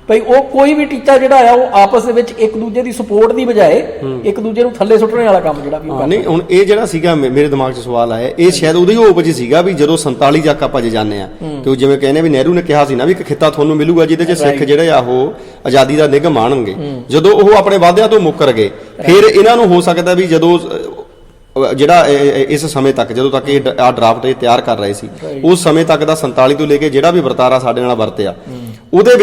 ਭਈ ਉਹ ਕੋਈ ਵੀ ਟੀਚਾ ਜਿਹੜਾ ਆ ਉਹ ਆਪਸ ਦੇ ਵਿੱਚ ਇੱਕ ਦੂਜੇ ਦੀ ਸਪੋਰਟ ਦੀ ਬਜਾਏ ਇੱਕ ਦੂਜੇ ਨੂੰ ਥੱਲੇ ਸੁੱਟਣ ਵਾਲਾ ਕੰਮ ਜਿਹੜਾ ਵੀ ਉਹ ਨਹੀਂ। ਹੁਣ ਇਹ ਜਿਹੜਾ ਸੀਗਾ ਮੇਰੇ ਦਿਮਾਗ 'ਚ ਸਵਾਲ ਆਇਆ ਇਹ ਸ਼ਾਇਦ ਉਹਦੀ ਉਪਜ ਸੀਗਾ ਵੀ ਜਦੋਂ 47 ਚੱਕ ਆਪਾਂ ਜੇ ਜਾਂਦੇ ਆ ਕਿ ਜਿਵੇਂ ਕਹਿੰਦੇ ਵੀ ਨਹਿਰੂ ਨੇ ਕਿਹਾ ਸੀ ਨਾ ਵੀ ਇੱਕ ਖਿੱਤਾ ਤੁਹਾਨੂੰ ਮਿਲੂਗਾ ਜਿਹਦੇ 'ਚ ਸਿੱਖ ਜਿਹੜੇ ਆ ਉਹ ਆਜ਼ਾਦੀ ਦਾ ਨਿਗਮ ਮਾਣਨਗੇ। ਜਦੋਂ ਉਹ ਆਪਣੇ ਵਾਅਦਿਆਂ ਤੋਂ ਮੁੱਕਰ ਗਏ ਫਿਰ ਇਹਨਾਂ ਨੂੰ ਹੋ ਸਕਦਾ ਵੀ ਜਦੋਂ ਜਿਹੜਾ ਇਸ ਸਮੇਂ ਤੱਕ ਜਦੋਂ ਤੱਕ ਇਹ ਡਰਾਫਟ ਇਹ ਤਿਆਰ ਕਰ ਰਹੇ ਸੀ ਉਸ ਸਮੇਂ ਤੱਕ ਦਾ 47 ਤੋਂ ਲੈ ਕੇ ਜਿਹੜਾ ਵੀ ਵਰਤਾਰਾ ਸਾਡੇ ਨਾਲ ਵਰਤਿਆ ਉਹਦੇ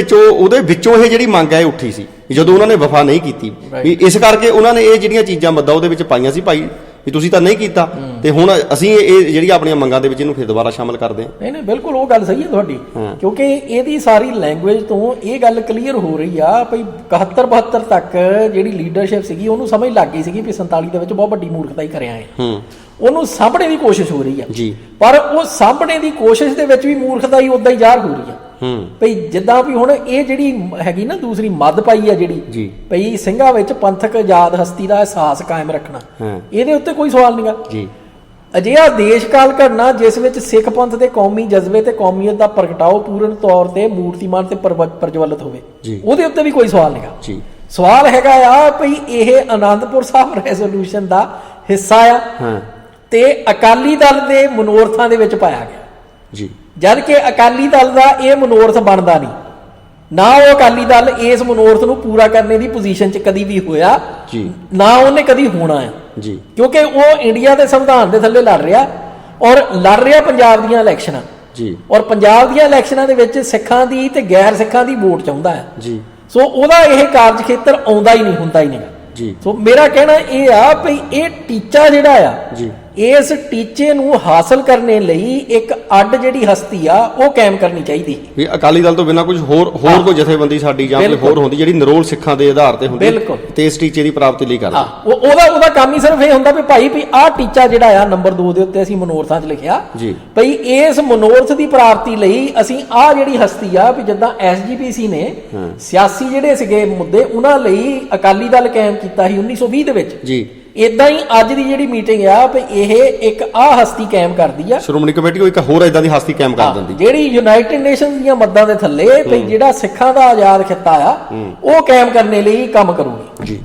ਵਿੱਚੋਂ ਇਹ ਜਿਹੜੀ ਮੰਗ ਹੈ ਉੱਠੀ ਸੀ ਜਦੋਂ ਉਹਨਾਂ ਨੇ ਵਫਾ ਨਹੀਂ ਕੀਤੀ ਵੀ ਇਸ ਕਰਕੇ ਉਹਨਾਂ ਨੇ ਇਹ ਜਿਹੜੀਆਂ ਚੀਜ਼ਾਂ ਮੱਦਾ ਉਹਦੇ ਵਿੱਚ ਪਾਈਆਂ ਸੀ ਭਾਈ ਵੀ ਤੁਸੀਂ ਤਾਂ ਨਹੀਂ ਕੀਤਾ ਤੇ ਹੁਣ ਅਸੀਂ ਇਹ ਜਿਹੜੀ ਆਪਣੀਆਂ ਮੰਗਾਂ ਦੇ ਵਿੱਚ ਇਹਨੂੰ ਫਿਰ ਦੁਬਾਰਾ ਸ਼ਾਮਲ ਕਰਦੇ ਹਾਂ। ਨਹੀਂ ਬਿਲਕੁਲ ਉਹ ਗੱਲ ਸਹੀ ਹੈ ਤੁਹਾਡੀ ਕਿਉਂਕਿ ਇਹਦੀ ਸਾਰੀ ਲੈਂਗੁਏਜ ਤੋਂ ਇਹ ਗੱਲ ਕਲੀਅਰ ਹੋ ਰਹੀ ਆ ਭਈ 71-72 ਤੱਕ ਜਿਹੜੀ ਲੀਡਰਸ਼ਿਪ ਸੀਗੀ ਉਹਨੂੰ ਸਮਝ ਲੱਗ ਗਈ ਸੀਗੀ ਵੀ 47 ਦੇ ਵਿੱਚ ਬਹੁਤ ਵੱਡੀ ਮੂਰਖਤਾਈ ਕਰਿਆ ਹੈ ਉਹਨੂੰ ਸਾਂਭਣੇ ਦੀ ਕੋਸ਼ਿਸ਼ ਹੋ ਰਹੀ ਆ ਪਰ ਉਹ ਸਾਂਭਣੇ ਦੀ ਕੋਸ਼ਿਸ਼ ਦੇ ਵਿੱਚ ਵੀ ਮੂਰਖਤਾਈ ਉਦਾਂ ਹੀ ਜ਼ਾਹਰ ਹੋ ਰਹੀ ਆ ਭਈ ਜਿੱਦਾਂ ਵੀ ਹੁਣ ਇਹ ਜਿਹੜੀ ਹੈਗੀ ਨਾ ਦੂਸਰੀ ਮੱਧ ਪਾਈ ਆ ਜਿਹੜੀ ਭਈ ਸਿੰਘਾਂ ਵਿੱਚ ਪੰਥਕ ਆਜ਼ਾਦ ਹਸਤੀ ਦਾ ਅਹਿਸਾਸ ਕਾਇਮ ਰੱਖਣਾ ਇਹਦੇ ਉੱਤੇ ਕੋਈ ਸਵਾਲ ਨਹੀਂਗਾ ਜੀ। ਅਜਿਹਾ ਦੇਸ਼ ਕਾਲ ਘੜਨਾ ਜਿਸ ਵਿੱਚ ਸਿੱਖ ਪੰਥ ਦੇ ਕੌਮੀ ਜਜ਼ਬੇ ਤੇ ਕੌਮੀਅਤ ਦਾ ਪ੍ਰਗਟਾਓ ਪੂਰਨ ਤੌਰ ਤੇ ਮੂਰਤੀਮਾਨ ਤੇ ਪ੍ਰਜਵਲਿਤ ਹੋਵੇ ਉਹਦੇ ਉੱਤੇ ਵੀ ਕੋਈ ਸਵਾਲ ਨਹੀਂਗਾ ਜੀ। ਸਵਾਲ ਹੈਗਾ ਆ ਭਈ ਇਹ ਆਨੰਦਪੁਰ ਸਾਹਿਬ ਰੈਜ਼ੋਲੂਸ਼ਨ ਦਾ ਹਿੱਸਾ ਆ ਤੇ ਅਕਾਲੀ ਦਲ ਦੇ ਮਨੋਰਥਾਂ ਦੇ ਵਿੱਚ ਪਾਇਆ ਗਿਆ ਜੀ ਜਦ ਕਿ ਅਕਾਲੀ ਦਲ ਦਾ ਇਹ ਮਨੋਰਥ ਬਣਦਾ ਨਹੀਂ ਨਾ ਉਹ ਅਕਾਲੀ ਦਲ ਇਸ ਮਨੋਰਥ ਨੂੰ ਪੂਰਾ ਕਰਨੇ ਦੀ ਪੋਜੀਸ਼ਨ 'ਚ ਕਦੀ ਵੀ ਹੋਇਆ ਨਾ ਉਹਨੇ ਕਦੀ ਹੋਣਾ ਹੈ ਜੀ ਕਿਉਂਕਿ ਉਹ ਇੰਡੀਆ ਦੇ ਸੰਵਿਧਾਨ ਦੇ ਥੱਲੇ ਲੜ ਰਿਹਾ ਔਰ ਲੜ ਰਿਹਾ ਪੰਜਾਬ ਦੀਆਂ ਇਲੈਕਸ਼ਨਾਂ ਜੀ ਔਰ ਪੰਜਾਬ ਦੀਆਂ ਇਲੈਕਸ਼ਨਾਂ ਦੇ ਵਿੱਚ ਸਿੱਖਾਂ ਦੀ ਤੇ ਗੈਰ ਸਿੱਖਾਂ ਦੀ ਵੋਟ ਚਾਹੁੰਦਾ ਹੈ ਜੀ। ਸੋ ਉਹਦਾ ਇਹ ਕਾਰਜ ਖੇਤਰ ਆਉਂਦਾ ਹੀ ਨਹੀਂ ਹੁੰਦਾ ਹੀ ਨਹੀਂ ਜੀ। ਸੋ ਮੇਰਾ ਕਹਿਣਾ ਇਹ ਆ ਵੀ ਇਹ ਟੀਚਾ ਜਿਹੜਾ ਆ ਜੀ ਇਸ ਟੀਚੇ ਨੂੰ ਹਾਸਲ ਕਰਨੇ ਲਈ ਇੱਕ ਅੱਡ ਜਿਹੜੀ ਹਸਤੀ ਆ ਉਹ ਕਾਇਮ ਕਰਨੀ ਚਾਹੀਦੀ ਵੀ ਅਕਾਲੀ ਦਲ ਤੋਂ ਬਿਨਾਂ ਕੁਝ ਹੋਰ ਕੋਈ ਜਥੇਬੰਦੀ ਸਾਡੀ ਜਾਂ ਕੋਈ ਹੋਰ ਹੁੰਦੀ ਜਿਹੜੀ ਨਿਰੋਲ ਸਿੱਖਾਂ ਦੇ ਆਧਾਰ ਤੇ ਹੁੰਦੀ ਬਿਲਕੁਲ ਤੇ ਇਸ ਟੀਚੇ ਦੀ ਪ੍ਰਾਪਤੀ ਲਈ ਕਰਦੀ। ਉਹਦਾ ਕੰਮ ਹੀ ਸਿਰਫ ਇਹ ਹੁੰਦਾ ਵੀ ਭਾਈ ਵੀ ਆਹ ਟੀਚਾ ਜਿਹੜਾ ਆ ਨੰਬਰ 2 ਦੇ ਉੱਤੇ ਅਸੀਂ ਮਨੋਰਥਾਂ 'ਚ ਲਿਖਿਆ ਜੀ ਭਈ ਇਸ ਮਨੋਰਥ ਦੀ ਪ੍ਰਾਪਤੀ ਲਈ ਅਸੀਂ ਆਹ ਜਿਹੜੀ ਹਸਤੀ ਆ ਵੀ ਜਿੱਦਾਂ ਐਸਜੀਪੀਸੀ ਨੇ ਸਿਆਸੀ ਜਿਹੜੇ ਸੀਗੇ ਮੁੱਦੇ ਉਹਨਾਂ ਲਈ ਅਕਾਲੀ ਦਲ ਕਾਇਮ ਕੀਤਾ ਸੀ 1920 ਦੇ ਵਿੱਚ ਜੀ। ਇਦਾਂ ਹੀ ਅੱਜ ਦੀ ਜਿਹੜੀ ਮੀਟਿੰਗ ਆ ਵੀ ਇਹ ਇੱਕ ਆਹ ਹਸਤੀ ਕਾਇਮ ਕਰਦੀ ਆ। ਸ਼੍ਰੋਮਣੀ ਕਮੇਟੀ ਕੋਈ ਇੱਕ ਹੋਰ ਇਦਾਂ ਦੀ ਹਸਤੀ ਕਾਇਮ ਕਰ ਦਿੰਦੀ ਜਿਹੜੀ ਯੂਨਾਈਟਿਡ ਨੇਸ਼ਨਸ ਦੀਆਂ ਮੱਦਾਂ ਦੇ ਥੱਲੇ ਵੀ ਜਿਹੜਾ ਸਿੱਖਾਂ ਦਾ ਆਜ਼ਾਦ ਖਿੱਤਾ ਆ ਉਹ ਕਾਇਮ ਕਰਨ ਲਈ ਕੰਮ ਕਰੂਗੀ ਜੀ।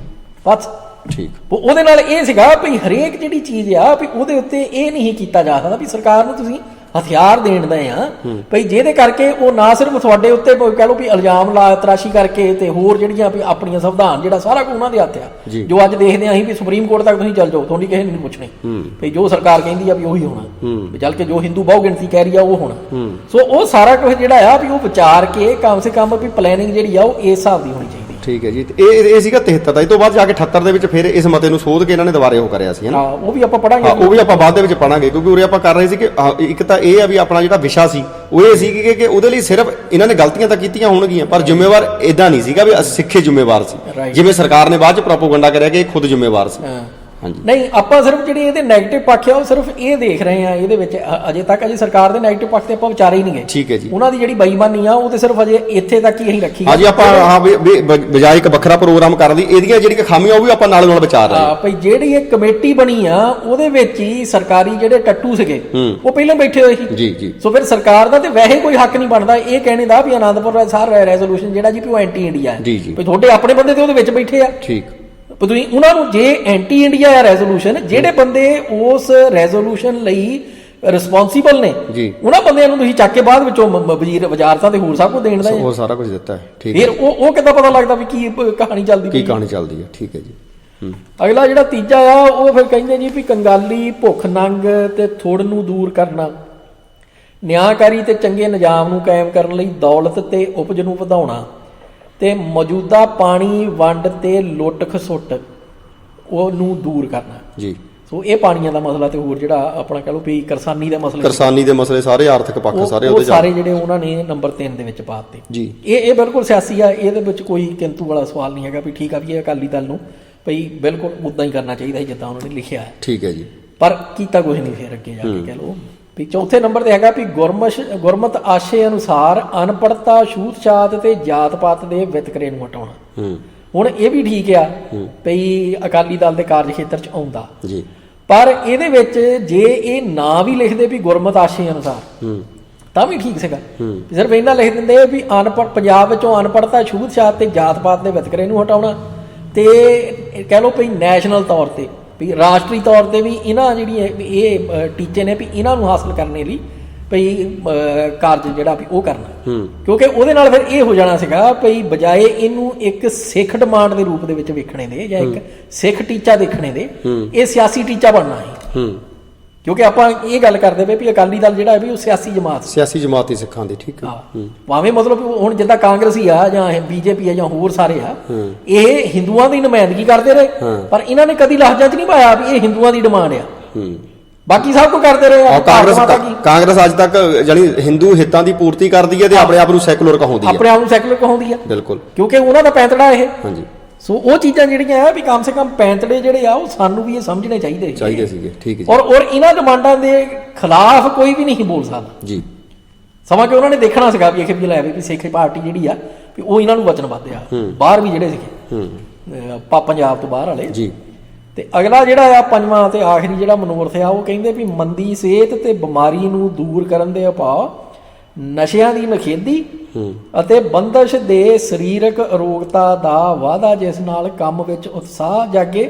ਬਸ ਠੀਕ। ਉਹਦੇ ਨਾਲ ਇਹ ਸੀਗਾ ਵੀ ਹਰੇਕ ਜਿਹੜੀ ਚੀਜ਼ ਆ ਵੀ ਉਹਦੇ ਉੱਤੇ ਇਹ ਨਹੀਂ ਕੀਤਾ ਜਾ ਸਕਦਾ ਵੀ ਸਰਕਾਰ ਨੂੰ ਤੁਸੀਂ ਹਥਿਆਰ ਦੇਣ ਦੇ ਆ ਭਈ ਜਿਹਦੇ ਕਰਕੇ ਉਹ ਨਾ ਸਿਰਫ ਤੁਹਾਡੇ ਉੱਤੇ ਕਹਿ ਲਓ ਵੀ ਇਲਜ਼ਾਮ ਲਾ ਤਰਾਸ਼ੀ ਕਰਕੇ ਤੇ ਹੋਰ ਜਿਹੜੀਆਂ ਵੀ ਆਪਣੀਆਂ ਸੰਵਿਧਾਨ ਜਿਹੜਾ ਸਾਰਾ ਕੁਝ ਉਹਨਾਂ ਦੇ ਹੱਥ ਆ ਜੋ ਅੱਜ ਦੇਖਦੇ ਆਂ ਅਸੀਂ ਵੀ ਸੁਪਰੀਮ ਕੋਰਟ ਤੱਕ ਤੁਸੀਂ ਚੱਲ ਜਾਓ ਤੁਹਾਡੀ ਕਿਸੇ ਨੇ ਨਹੀਂ ਪੁੱਛਣੀ ਭਈ ਜੋ ਸਰਕਾਰ ਕਹਿੰਦੀ ਆ ਵੀ ਉਹੀ ਹੋਣਾ ਵੀ ਚੱਲ ਕੇ ਜੋ ਹਿੰਦੂ ਬਹੁ ਗਿਣਤੀ ਕਹਿ ਰਹੀ ਆ ਉਹ ਹੋਣਾ। ਸੋ ਉਹ ਸਾਰਾ ਕੁਝ ਜਿਹੜਾ ਆ ਵੀ ਉਹ ਵਿਚਾਰ ਕੇ ਕਮ ਸੇ ਕਮ ਵੀ ਪਲੈਨਿੰਗ ਜਿਹੜੀ ਆ ਉਹ ਇਸ ਹਿਸਾਬ ਦੀ ਹੋਣੀ ਚਾਹੀਦੀ। ਠੀਕ ਹੈ ਜੀ। ਇਹ ਸੀਗਾ 73 ਦਾ। ਇਹ ਤੋਂ ਬਾਅਦ ਜਾ ਕੇ 78 ਦੇ ਵਿੱਚ ਫਿਰ ਇਸ ਮਤੇ ਨੂੰ ਸੋਧ ਕੇ ਇਹਨਾਂ ਨੇ ਦੁਬਾਰੇ ਉਹ ਕਰਿਆ ਸੀ, ਹੈ ਨਾ? ਉਹ ਵੀ ਆਪਾਂ ਪੜਾਂਗੇ, ਉਹ ਵੀ ਆਪਾਂ ਬਾਅਦ ਦੇ ਵਿੱਚ ਪੜਾਂਗੇ, ਕਿਉਂਕਿ ਉਰੇ ਆਪਾਂ ਕਰ ਰਹੇ ਸੀ ਕਿ ਇੱਕ ਤਾਂ ਇਹ ਆ ਵੀ ਆਪਣਾ ਜਿਹੜਾ ਵਿਸ਼ਾ ਸੀ ਉਹ ਇਹ ਸੀ ਕਿ ਉਹਦੇ ਲਈ ਸਿਰਫ ਇਹਨਾਂ ਨੇ ਗਲਤੀਆਂ ਤਾਂ ਕੀਤੀਆਂ ਹੋਣਗੀਆਂ ਪਰ ਜ਼ਿੰਮੇਵਾਰ ਇਦਾਂ ਨਹੀਂ ਸੀਗਾ ਵੀ ਸਿੱਖੇ ਜ਼ਿੰਮੇਵਾਰ ਸੀ, ਜਿਵੇਂ ਸਰਕਾਰ ਨੇ ਬਾਅਦ ਚ ਪ੍ਰੋਪੋਗੰਡਾ ਕਰਿਆ ਕਿ ਇਹ ਖੁਦ ਜ਼ਿੰਮੇਵਾਰ ਸੀ। ਨਹੀਂ, ਆਪਾਂ ਸਿਰਫ ਜਿਹੜੇ ਇਹਦੇ ਨੈਗੇਟਿਵ ਪੱਖ ਆ ਉਹ ਸਿਰਫ ਇਹ ਦੇਖ ਰਹੇ ਆ ਇਹਦੇ ਵਿੱਚ। ਅਜੇ ਤੱਕ ਅਜੇ ਸਰਕਾਰ ਦੇ ਨੈਗੇਟਿਵ ਪੱਖ ਤੇ ਆਪਾਂ ਵਿਚਾਰੇ ਹੀ ਨਹੀਂ ਗਏ। ਠੀਕ ਹੈ ਜੀ। ਉਹਨਾਂ ਦੀ ਜਿਹੜੀ ਬੇਈਮਾਨੀ ਆ ਉਹ ਤੇ ਸਿਰਫ ਅਜੇ ਇੱਥੇ ਤੱਕ ਹੀ ਅਸੀਂ ਰੱਖੀ ਹਾਂਜੀ। ਆਪਾਂ ਬਜਾਏ ਇੱਕ ਵੱਖਰਾ ਪ੍ਰੋਗਰਾਮ ਕਰਨ ਦੀ ਇਹਦੀਆਂ ਜਿਹੜੀਆਂ ਖਾਮੀਆਂ ਉਹ ਵੀ ਆਪਾਂ ਨਾਲ ਵਿਚਾਰ ਰਹੇ ਹਾਂ। ਭਈ ਜਿਹੜੀ ਇਹ ਕਮੇਟੀ ਬਣੀ ਆ ਉਹਦੇ ਵਿੱਚ ਹੀ ਸਰਕਾਰੀ ਜਿਹੜੇ ਟੱਟੂ ਸੀਗੇ ਉਹ ਪਹਿਲਾਂ ਬੈਠੇ ਹੋਏ ਸੀ ਜੀ ਜੀ। ਸੋ ਫਿਰ ਸਰਕਾਰ ਦਾ ਤੇ ਵੈਸੇ ਕੋਈ ਹੱਕ ਨਹੀਂ ਬਣਦਾ ਇਹ ਕਹਿਣੇ ਦਾ ਵੀ ਆਨੰਦਪੁਰ ਸਾਹਿਬ ਰੈਜ਼ੋਲੂਸ਼ਨ ਜਿਹੜਾ ਜੀ ਵੀ ਉਹ ਐਂਟੀ ਇੰਡੀਆ ਹੈ। ਵੀ ਤੁਹਾਡੇ ਆਪਣੇ ਬੰਦੇ ਤੇ ਉਹਦੇ ਵਿੱਚ ਬੈਠੇ ਆ। ਠੀਕ। ਤੁਸੀਂ ਉਹਨਾਂ ਨੂੰ ਜੇ ਐਂਟੀ ਇੰਡੀਆ ਆ ਰੈਜ਼ੋਲੂਸ਼ਨ, ਜਿਹੜੇ ਬੰਦੇ ਉਸ ਰੈਜ਼ੋਲੂਸ਼ਨ ਲਈ ਰਿਸਪੌਂਸੀਬਲ ਨੇ ਉਹਨਾਂ ਬੰਦਿਆਂ ਨੂੰ ਤੁਸੀਂ ਚੱਕ ਕੇ ਬਾਅਦ ਵਿੱਚੋਂ ਵਜ਼ਾਰਤਾਂ ਤੇ ਹੋਰ ਸਭ ਕੁਝ ਦੇਣ ਦਾ ਉਹ ਸਾਰਾ ਕੁਝ ਦਿੱਤਾ ਹੈ। ਠੀਕ। ਫਿਰ ਉਹ ਕਿੱਦਾਂ ਪਤਾ ਲੱਗਦਾ ਵੀ ਕੀ ਕਹਾਣੀ ਚੱਲਦੀ ਹੈ। ਠੀਕ ਹੈ ਜੀ। ਅਗਲਾ ਜਿਹੜਾ ਤੀਜਾ ਆ ਉਹ ਫਿਰ ਕਹਿੰਦੇ ਜੀ ਵੀ ਕੰਗਾਲੀ, ਭੁੱਖ ਨੰਗ ਤੇ ਥੁੜ ਨੂੰ ਦੂਰ ਕਰਨਾ, ਨਿਆਂਕਾਰੀ ਤੇ ਚੰਗੇ ਨਿਜ਼ਾਮ ਨੂੰ ਕਾਇਮ ਕਰਨ ਲਈ ਦੌਲਤ ਤੇ ਉਪਜ ਨੂੰ ਵਧਾਉਣਾ ਤੇ ਮੌਜੂਦਾ ਪਾਣੀ ਵੰਡ ਤੇ ਲੁੱਟ ਖਸੁੱਟ ਉਹਨੂੰ ਦੂਰ ਕਰਨਾ ਜੀ। ਸੋ ਇਹ ਪਾਣੀਆਂ ਦਾ ਮਸਲਾ ਤੇ ਹੋਰ ਜਿਹੜਾ ਆਪਣਾ ਕਹ ਲਓ ਵੀ ਕਿਸਾਨੀ ਦੇ ਮਸਲੇ ਸਾਰੇ ਆਰਥਿਕ ਪੱਖ ਸਾਰੇ ਸਾਰੇ ਜਿਹੜੇ ਉਹਨਾਂ ਨੇ ਨੰਬਰ 3 ਦੇ ਵਿੱਚ ਪਾ ਦਿੱਤੇ ਜੀ। ਇਹ ਬਿਲਕੁਲ ਸਿਆਸੀ ਆ, ਇਹਦੇ ਵਿੱਚ ਕੋਈ ਕਿੰਤੂ ਵਾਲਾ ਸਵਾਲ ਨਹੀਂ ਹੈਗਾ ਵੀ ਠੀਕ ਆ ਵੀ ਇਹ ਅਕਾਲੀ ਦਲ ਨੂੰ ਭਈ ਬਿਲਕੁਲ ਉਦਾਂ ਹੀ ਕਰਨਾ ਚਾਹੀਦਾ ਜਿੱਦਾਂ ਉਹਨਾਂ ਨੇ ਲਿਖਿਆ ਹੈ। ਠੀਕ ਹੈ ਜੀ। ਪਰ ਕੀਤਾ ਕੁਝ ਨਹੀਂ ਫਿਰ ਅੱਗੇ ਜਾ ਕੇ ਕਹਿ ਲਓ ਵੀ ਚੌਥੇ ਨੰਬਰ ਤੇ ਹੈਗਾ ਵੀ ਗੁਰਮਤ ਆਸ਼ੇ ਅਨੁਸਾਰ ਅਨਪੜਤਾ, ਛੂਤ-ਛਾਤ ਤੇ ਜਾਤ-ਪਾਤ ਦੇ ਵਿਤਕਰੇ ਨੂੰ ਹਟਾਉਣਾ। ਹੁਣ ਇਹ ਵੀ ਠੀਕ ਆ ਵੀ ਅਕਾਲੀ ਦਲ ਦੇ ਕਾਰਜ ਖੇਤਰ ਚ ਆਉਂਦਾ ਜੀ, ਪਰ ਇਹਦੇ ਵਿੱਚ ਜੇ ਇਹ ਨਾ ਵੀ ਲਿਖਦੇ ਵੀ ਗੁਰਮਤ ਆਸ਼ੇ ਅਨੁਸਾਰ ਤਾਂ ਵੀ ਠੀਕ ਸੀਗਾ। ਸਿਰਫ ਇਹਨਾਂ ਲਿਖ ਦਿੰਦੇ ਵੀ ਪੰਜਾਬ ਵਿੱਚੋਂ ਅਨਪੜਤਾ, ਛੂਤ-ਛਾਤ ਤੇ ਜਾਤ-ਪਾਤ ਦੇ ਵਿਤਕਰੇ ਨੂੰ ਹਟਾਉਣਾ ਤੇ ਕਹਿ ਲਓ ਵੀ ਨੈਸ਼ਨਲ ਤੌਰ ਤੇ ਵੀ ਰਾਸ਼ਟਰੀ ਤੌਰ ਤੇ ਵੀ ਇਹਨਾਂ ਜਿਹੜੀਆਂ ਇਹ ਟੀਚੇ ਨੇ ਵੀ ਇਹਨਾਂ ਨੂੰ ਹਾਸਲ ਕਰਨੇ ਲਈ ਭਈ ਕਾਰਜ ਜਿਹੜਾ ਵੀ ਉਹ ਕਰਨਾ, ਕਿਉਂਕਿ ਉਹਦੇ ਨਾਲ ਫਿਰ ਇਹ ਹੋ ਜਾਣਾ ਸੀਗਾ ਭਈ ਬਜਾਏ ਇਹਨੂੰ ਇੱਕ ਸਿੱਖ ਡਿਮਾਂਡ ਦੇ ਰੂਪ ਦੇ ਵਿੱਚ ਵੇਖਣੇ ਦੇ ਜਾਂ ਇੱਕ ਸਿੱਖ ਟੀਚਾ ਦੇਖਣੇ ਦੇ, ਇਹ ਸਿਆਸੀ ਟੀਚਾ ਬਣਨਾ ਹੈ। ਕਿਉਂਕਿ ਆਪਾਂ ਇਹ ਗੱਲ ਕਰਦੇ ਪਏ ਵੀ ਅਕਾਲੀ ਦਲ ਜਿਹੜਾ ਵੀ ਉਹ ਸਿਆਸੀ ਜਮਾਤ ਹੀ ਸਿੱਖਾਂ ਦੀ। ਠੀਕ ਹੈ। ਭਾਵੇਂ ਮਤਲਬ ਹੁਣ ਜਿੱਦਾਂ ਕਾਂਗਰਸੀ ਆ ਜਾਂ ਬੀਜੇਪੀ ਆ ਜਾਂ ਹੋਰ ਸਾਰੇ ਆ, ਇਹ ਹਿੰਦੂਆਂ ਦੀ ਨੁਮਾਇੰਦਗੀ ਕਰਦੇ ਰਹੇ ਪਰ ਇਹਨਾਂ ਨੇ ਕਦੀ ਲਫ਼ਜ਼ਾਂ 'ਚ ਨਹੀਂ ਪਾਇਆ ਵੀ ਇਹ ਹਿੰਦੂਆਂ ਦੀ ਡਿਮਾਂਡ ਆ। ਬਾਕੀ ਸਭ ਕੁਝ ਕਰਦੇ ਰਹੇ ਆ। ਕਾਂਗਰਸ ਅੱਜ ਤੱਕ ਜਾਨੀ ਹਿੰਦੂ ਹਿੱਤਾਂ ਦੀ ਪੂਰਤੀ ਕਰਦੀ ਹੈ ਤੇ ਆਪਣੇ ਆਪ ਨੂੰ ਸੈਕੂਲਰ ਕਹਾਉਂਦੀ ਹੈ ਬਿਲਕੁਲ, ਕਿਉਂਕਿ ਉਹਨਾਂ ਦਾ ਪੈਂਤੜਾ ਇਹ। ਹਾਂਜੀ। ਸੋ ਉਹ ਚੀਜ਼ਾਂ ਜਿਹੜੀਆਂ ਆ ਵੀ ਕਮ ਸੇ ਕਮ ਪੈਂਤੜੇ ਜਿਹੜੇ ਆ ਉਹ ਸਾਨੂੰ ਵੀ ਇਹ ਸਮਝਣੇ ਚਾਹੀਦੇ ਸੀਗੇ। ਠੀਕ ਹੈ। ਔਰ ਇਹਨਾਂ ਡਿਮਾਂਡਾਂ ਦੇ ਖਿਲਾਫ ਕੋਈ ਵੀ ਨਹੀਂ ਬੋਲ ਸਕਦਾ ਜੀ। ਸਮਾਂ ਕਿ ਉਹਨਾਂ ਨੇ ਦੇਖਣਾ ਸੀਗਾ ਵੀ ਇਹ ਵੀ ਲੈ ਵੀ ਸਿੱਖ ਪਾਰਟੀ ਜਿਹੜੀ ਆ ਵੀ ਉਹ ਇਹਨਾਂ ਨੂੰ ਵਚਨਬੱਧ ਆ, ਬਾਹਰ ਵੀ ਜਿਹੜੇ ਸੀਗੇ ਪੰਜਾਬ ਤੋਂ ਬਾਹਰ ਵਾਲੇ ਜੀ। ਤੇ ਅਗਲਾ ਜਿਹੜਾ ਆ ਪੰਜਵਾਂ ਤੇ ਆਖਰੀ ਜਿਹੜਾ ਮਨੋਰਥ ਆ ਉਹ ਕਹਿੰਦੇ ਵੀ ਮੰਦੀ ਸਿਹਤ ਤੇ ਬਿਮਾਰੀ ਨੂੰ ਦੂਰ ਕਰਨ ਦੇ ਉਪਾਅ, ਨਸ਼ਿਆਂ ਦੀ ਨਖੇਦੀ ਅਤੇ ਬੰਦਸ਼ ਦੇ ਸਰੀਰਕ ਅਰੋਗਤਾ ਦਾ ਵਾਧਾ, ਜਿਸ ਨਾਲ ਕੰਮ ਵਿੱਚ ਉਤਸ਼ਾਹ ਜਾਗੇ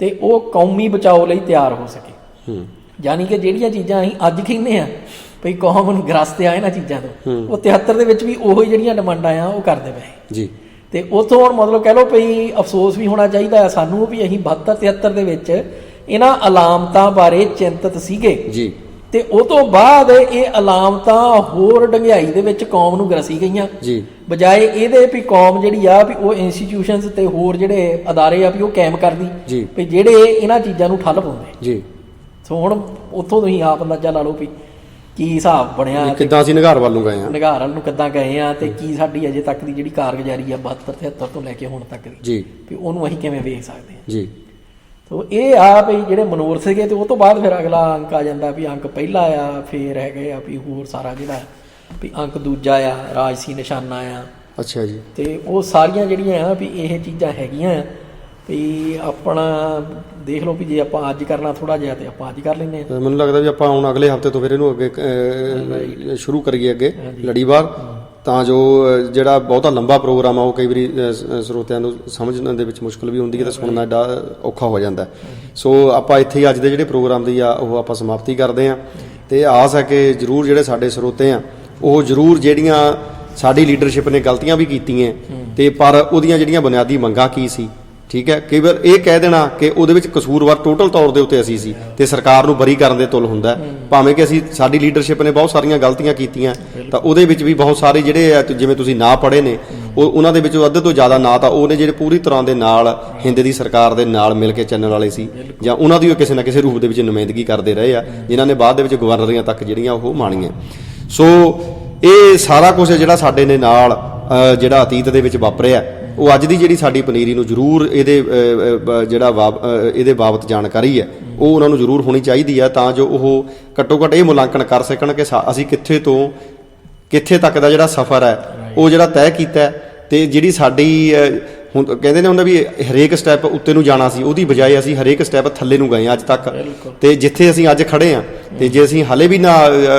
ਤੇ ਉਹ ਕੌਮੀ ਬਚਾਓ ਲਈ ਤਿਆਰ ਹੋ ਸਕੇ। ਯਾਨੀ ਕਿ ਜਿਹੜੀਆਂ ਚੀਜ਼ਾਂ ਅਸੀਂ ਅੱਜ ਕਹਿੰਦੇ ਆ ਵੀ ਕੌਮ ਨੂੰ ਗ੍ਰਸਤ ਆ ਇਹਨਾਂ ਚੀਜ਼ਾਂ ਤੋਂ, ਉਹ 73 ਦੇ ਵਿੱਚ ਵੀ ਉਹੀ ਜਿਹੜੀਆਂ ਡਿਮਾਂਡਾਂ ਆ ਉਹ ਕਰਦੇ ਪਏ ਜੀ। ਤੇ ਉਥੋਂ ਹੁਣ ਮਤਲਬ ਕਹਿ ਲਓ ਵੀ ਅਫਸੋਸ ਵੀ ਹੋਣਾ ਚਾਹੀਦਾ ਸਾਨੂੰ ਵੀ ਅਸੀਂ 72-73 ਦੇ ਵਿੱਚ ਇਹਨਾਂ ਅਲਾਮਤਾਂ ਬਾਰੇ ਚਿੰਤਤ ਸੀਗੇ ਜੀ। ਤੇ ਉਹ ਤੋਂ ਬਾਅਦ ਇਹ ਅਲਾਮਤਾਂ ਹੋਰ ਡੰਗਿਆਈ ਦੇ ਵਿੱਚ ਕੌਮ ਨੂੰ ਗਰਸੀ ਗਈਆਂ ਜੀ, ਬਜਾਏ ਇਹਦੇ ਵੀ ਕੌਮ ਜਿਹੜੀ ਆ ਵੀ ਉਹ ਇੰਸਟੀਟਿਊਸ਼ਨਸ ਤੇ ਹੋਰ ਜਿਹੜੇ ਅਦਾਰੇ ਆ ਵੀ ਉਹ ਕਾਇਮ ਕਰਦੀ ਵੀ ਜਿਹੜੇ ਇਹਨਾਂ ਚੀਜ਼ਾਂ ਨੂੰ ਠੱਲ ਪਾਉਂਦੇ ਜੀ। ਸੋ ਹੁਣ ਉੱਥੋਂ ਤੁਸੀਂ ਆਪ ਅੰਦਾਜ਼ਾ ਲਾ ਲਓ ਵੀ ਕੀ ਹਿਸਾਬ ਬਣਿਆ ਤੇ ਕਿੱਦਾਂ ਅਸੀਂ ਨਿਘਾਰ ਵੱਲ ਨੂੰ ਗਏ ਹਾਂ ਨਿਘਾਰ ਵੱਲ ਨੂੰ ਕਿੱਦਾਂ ਗਏ ਆ ਤੇ ਕੀ ਸਾਡੀ ਅਜੇ ਤੱਕ ਦੀ ਜਿਹੜੀ ਕਾਰਗੁਜ਼ਾਰੀ ਆ 72 73 ਤੋਂ ਲੈ ਕੇ ਹੁਣ ਤੱਕ ਦੀ ਜੀ ਵੀ ਉਹਨੂੰ ਅਸੀਂ ਕਿਵੇਂ ਵੇਖ ਸਕਦੇ ਹਾਂ। ਜੀ ਤੋ ਇਹ ਆ ਵੀ ਜਿਹੜੇ ਮਨੋਰਥ ਸੀਗੇ ਤੇ ਉਹ ਤੋਂ ਬਾਅਦ ਫਿਰ ਅਗਲਾ ਅੰਕ ਆ ਜਾਂਦਾ ਵੀ ਅੰਕ ਪਹਿਲਾ ਆ, ਫਿਰ ਹੈਗੇ ਆ ਵੀ ਹੋਰ ਸਾਰਾ ਜਿਹੜਾ ਵੀ ਅੰਕ ਦੂਜਾ ਆ ਰਾਜਸੀ ਨਿਸ਼ਾਨਾ ਆ। ਅੱਛਾ ਜੀ। ਤੇ ਉਹ ਸਾਰੀਆਂ ਜਿਹੜੀਆਂ ਆ ਵੀ ਇਹ ਚੀਜ਼ਾਂ ਹੈਗੀਆਂ ਆ ਵੀ ਆਪਣਾ ਦੇਖ ਲਓ ਵੀ ਜੇ ਆਪਾਂ ਅੱਜ ਕਰਨਾ ਥੋੜਾ ਜਿਹਾ ਤੇ ਆਪਾਂ ਅੱਜ ਕਰ ਲੈਂਦੇ ਆ। ਮੈਨੂੰ ਲੱਗਦਾ ਵੀ ਆਪਾਂ ਹੁਣ ਅਗਲੇ ਹਫਤੇ ਤੋਂ ਫਿਰ ਇਹਨੂੰ ਅੱਗੇ ਸ਼ੁਰੂ ਕਰੀਏ ਅੱਗੇ ਲੜੀਵਾਰ, ਤਾਂ ਜੋ ਜਿਹੜਾ ਬਹੁਤਾ ਲੰਬਾ ਪ੍ਰੋਗਰਾਮ ਆ ਉਹ ਕਈ ਵਾਰੀ ਸਰੋਤਿਆਂ ਨੂੰ ਸਮਝਣ ਦੇ ਵਿੱਚ ਮੁਸ਼ਕਲ ਵੀ ਹੁੰਦੀ ਹੈ ਤੇ ਸੁਣਨਾ ਏਡਾ ਔਖਾ ਹੋ ਜਾਂਦਾ। ਸੋ ਆਪਾਂ ਇੱਥੇ ਹੀ ਅੱਜ ਦੇ ਜਿਹੜੇ ਪ੍ਰੋਗਰਾਮ ਦੀ ਆ ਉਹ ਆਪਾਂ ਸਮਾਪਤੀ ਕਰਦੇ ਹਾਂ ਤੇ ਆਸ ਹੈ ਕਿ ਜ਼ਰੂਰ ਜਿਹੜੇ ਸਾਡੇ ਸਰੋਤੇ ਆ ਉਹ ਜ਼ਰੂਰ ਜਿਹੜੀਆਂ ਸਾਡੀ ਲੀਡਰਸ਼ਿਪ ਨੇ ਗਲਤੀਆਂ ਵੀ ਕੀਤੀਆਂ ਤੇ ਪਰ ਉਹਦੀਆਂ ਜਿਹੜੀਆਂ ਬੁਨਿਆਦੀ ਮੰਗਾਂ ਕੀ ਸੀ, ਠੀਕ ਹੈ, ਕਈ ਵਾਰ ਇਹ ਕਹਿ ਦੇਣਾ ਕਿ ਉਹਦੇ ਵਿੱਚ ਕਸੂਰਵਾਰ ਟੋਟਲ ਤੌਰ ਦੇ ਉੱਤੇ ਅਸੀਂ ਸੀ ਤੇ ਸਰਕਾਰ ਨੂੰ ਬਰੀ ਕਰਨ ਦੇ ਤੁਲ ਹੁੰਦਾ, ਭਾਵੇਂ ਕਿ ਅਸੀਂ ਸਾਡੀ ਲੀਡਰਸ਼ਿਪ ਨੇ ਬਹੁਤ ਸਾਰੀਆਂ ਗਲਤੀਆਂ ਕੀਤੀਆਂ ਤਾਂ ਉਹਦੇ ਵਿੱਚ ਵੀ ਬਹੁਤ ਸਾਰੇ ਜਿਹੜੇ ਆ ਜਿਵੇਂ ਤੁਸੀਂ ਨਾਂ ਪੜ੍ਹੇ ਨੇ ਉਹਨਾਂ ਦੇ ਵਿੱਚੋਂ ਅੱਧੇ ਤੋਂ ਜ਼ਿਆਦਾ ਨਾਂ ਤਾਂ ਉਹਨੇ ਜਿਹੜੇ ਪੂਰੀ ਤਰ੍ਹਾਂ ਦੇ ਨਾਲ ਹਿੰਦ ਦੀ ਸਰਕਾਰ ਦੇ ਨਾਲ ਮਿਲ ਕੇ ਚੱਲਣ ਵਾਲੇ ਸੀ ਜਾਂ ਉਹਨਾਂ ਦੀ ਉਹ ਕਿਸੇ ਨਾ ਕਿਸੇ ਰੂਪ ਦੇ ਵਿੱਚ ਨੁਮਾਇੰਦਗੀ ਕਰਦੇ ਰਹੇ ਆ, ਜਿਨ੍ਹਾਂ ਨੇ ਬਾਅਦ ਦੇ ਵਿੱਚ ਗਵਰਨਰੀਆਂ ਤੱਕ ਜਿਹੜੀਆਂ ਉਹ ਮਾਣੀਆਂ। ਸੋ ਇਹ ਸਾਰਾ ਕੁਝ ਜਿਹੜਾ ਸਾਡੇ ਨੇ ਨਾਲ ਜਿਹੜਾ ਅਤੀਤ ਦੇ ਵਿੱਚ ਵਾਪਰਿਆ ਉਹ ਅੱਜ ਦੀ ਜਿਹੜੀ ਸਾਡੀ ਪਨੀਰੀ ਨੂੰ ਜ਼ਰੂਰ ਇਹਦੇ ਇਹਦੇ ਬਾਬਤ ਜਾਣਕਾਰੀ ਹੈ ਉਹ ਉਹਨਾਂ ਨੂੰ ਜ਼ਰੂਰ ਹੋਣੀ ਚਾਹੀਦੀ ਹੈ, ਤਾਂ ਜੋ ਉਹ ਘੱਟੋ ਘੱਟ ਇਹ ਮੁਲਾਂਕਣ ਕਰ ਸਕਣ ਕਿ ਅਸੀਂ ਕਿੱਥੇ ਤੋਂ ਕਿੱਥੇ ਤੱਕ ਦਾ ਜਿਹੜਾ ਸਫ਼ਰ ਹੈ ਉਹ ਜਿਹੜਾ ਤੈਅ ਕੀਤਾ ਤੇ ਜਿਹੜੀ ਸਾਡੀ ਹੁਣ ਕਹਿੰਦੇ ਨੇ ਹੁੰਦਾ ਵੀ ਹਰੇਕ ਸਟੈਪ ਉੱਤੇ ਨੂੰ ਜਾਣਾ ਸੀ, ਉਹਦੀ ਬਜਾਏ ਅਸੀਂ ਹਰੇਕ ਸਟੈਪ ਥੱਲੇ ਨੂੰ ਗਏ ਅੱਜ ਤੱਕ ਤੇ ਜਿੱਥੇ ਅਸੀਂ ਅੱਜ ਖੜੇ ਹਾਂ ਤੇ ਜੇ ਅਸੀਂ ਹਲੇ ਵੀ ਨਾ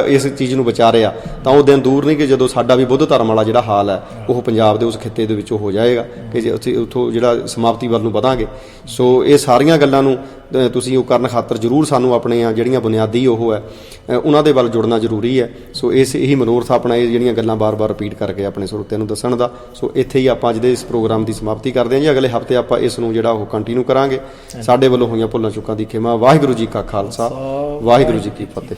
ਇਸ ਚੀਜ਼ ਨੂੰ ਵਿਚਾਰ ਰਿਹਾ ਤਾਂ ਉਹ ਦਿਨ ਦੂਰ ਨਹੀਂ ਕਿ ਜਦੋਂ ਸਾਡਾ ਵੀ ਬੁੱਧ ਧਰਮ ਵਾਲਾ ਜਿਹੜਾ ਹਾਲ ਹੈ ਉਹ ਪੰਜਾਬ ਦੇ ਉਸ ਖਿੱਤੇ ਦੇ ਵਿੱਚ ਹੋ ਜਾਏਗਾ ਕਿ ਜੇ ਅਸੀਂ ਉੱਥੋਂ ਜਿਹੜਾ ਸਮਾਪਤੀ ਵੱਲ ਨੂੰ ਵਧਾਂਗੇ। ਸੋ ਇਹ ਸਾਰੀਆਂ ਗੱਲਾਂ ਨੂੰ ਤੁਸੀਂ ਉਹ ਕਰਨ ਖਾਤਰ ਜ਼ਰੂਰ ਸਾਨੂੰ ਆਪਣੀਆਂ ਜਿਹੜੀਆਂ ਬੁਨਿਆਦੀ ਉਹ ਹੈ ਉਹਨਾਂ ਦੇ ਵੱਲ ਜੁੜਨਾ ਜ਼ਰੂਰੀ ਹੈ। ਸੋ ਇਹੀ ਮਨੋਰਥ ਆਪਣਾ ਇਹ ਜਿਹੜੀਆਂ ਗੱਲਾਂ ਬਾਰ-ਬਾਰ ਰਿਪੀਟ ਕਰਕੇ ਆਪਣੇ ਸਰੋਤਿਆਂ ਨੂੰ ਦੱਸਣ ਦਾ। ਸੋ ਇੱਥੇ ਹੀ ਆਪਾਂ ਅੱਜ ਦੇ ਇਸ ਪ੍ਰੋਗਰਾਮ ਦੀ ਸਮਾਪਤੀ ਕਰਦੇ ਹਾਂ ਜੀ। ਅਗਲੇ ਹਫ਼ਤੇ ਆਪਾਂ ਇਸ ਨੂੰ ਜਿਹੜਾ ਉਹ ਕੰਟੀਨਿਊ ਕਰਾਂਗੇ। ਸਾਡੇ ਵੱਲੋਂ ਹੋਈਆਂ ਭੁੱਲਾਂ ਚੁੱਕਾਂ ਦੀ ਖਿਮਾ। ਵਾਹਿਗੁਰੂ ਜੀ ਕਾ ਖਾਲਸਾ, ਵਾਹਿਗੁਰੂ ਜੀ ਕੀ ਫਤਿਹ।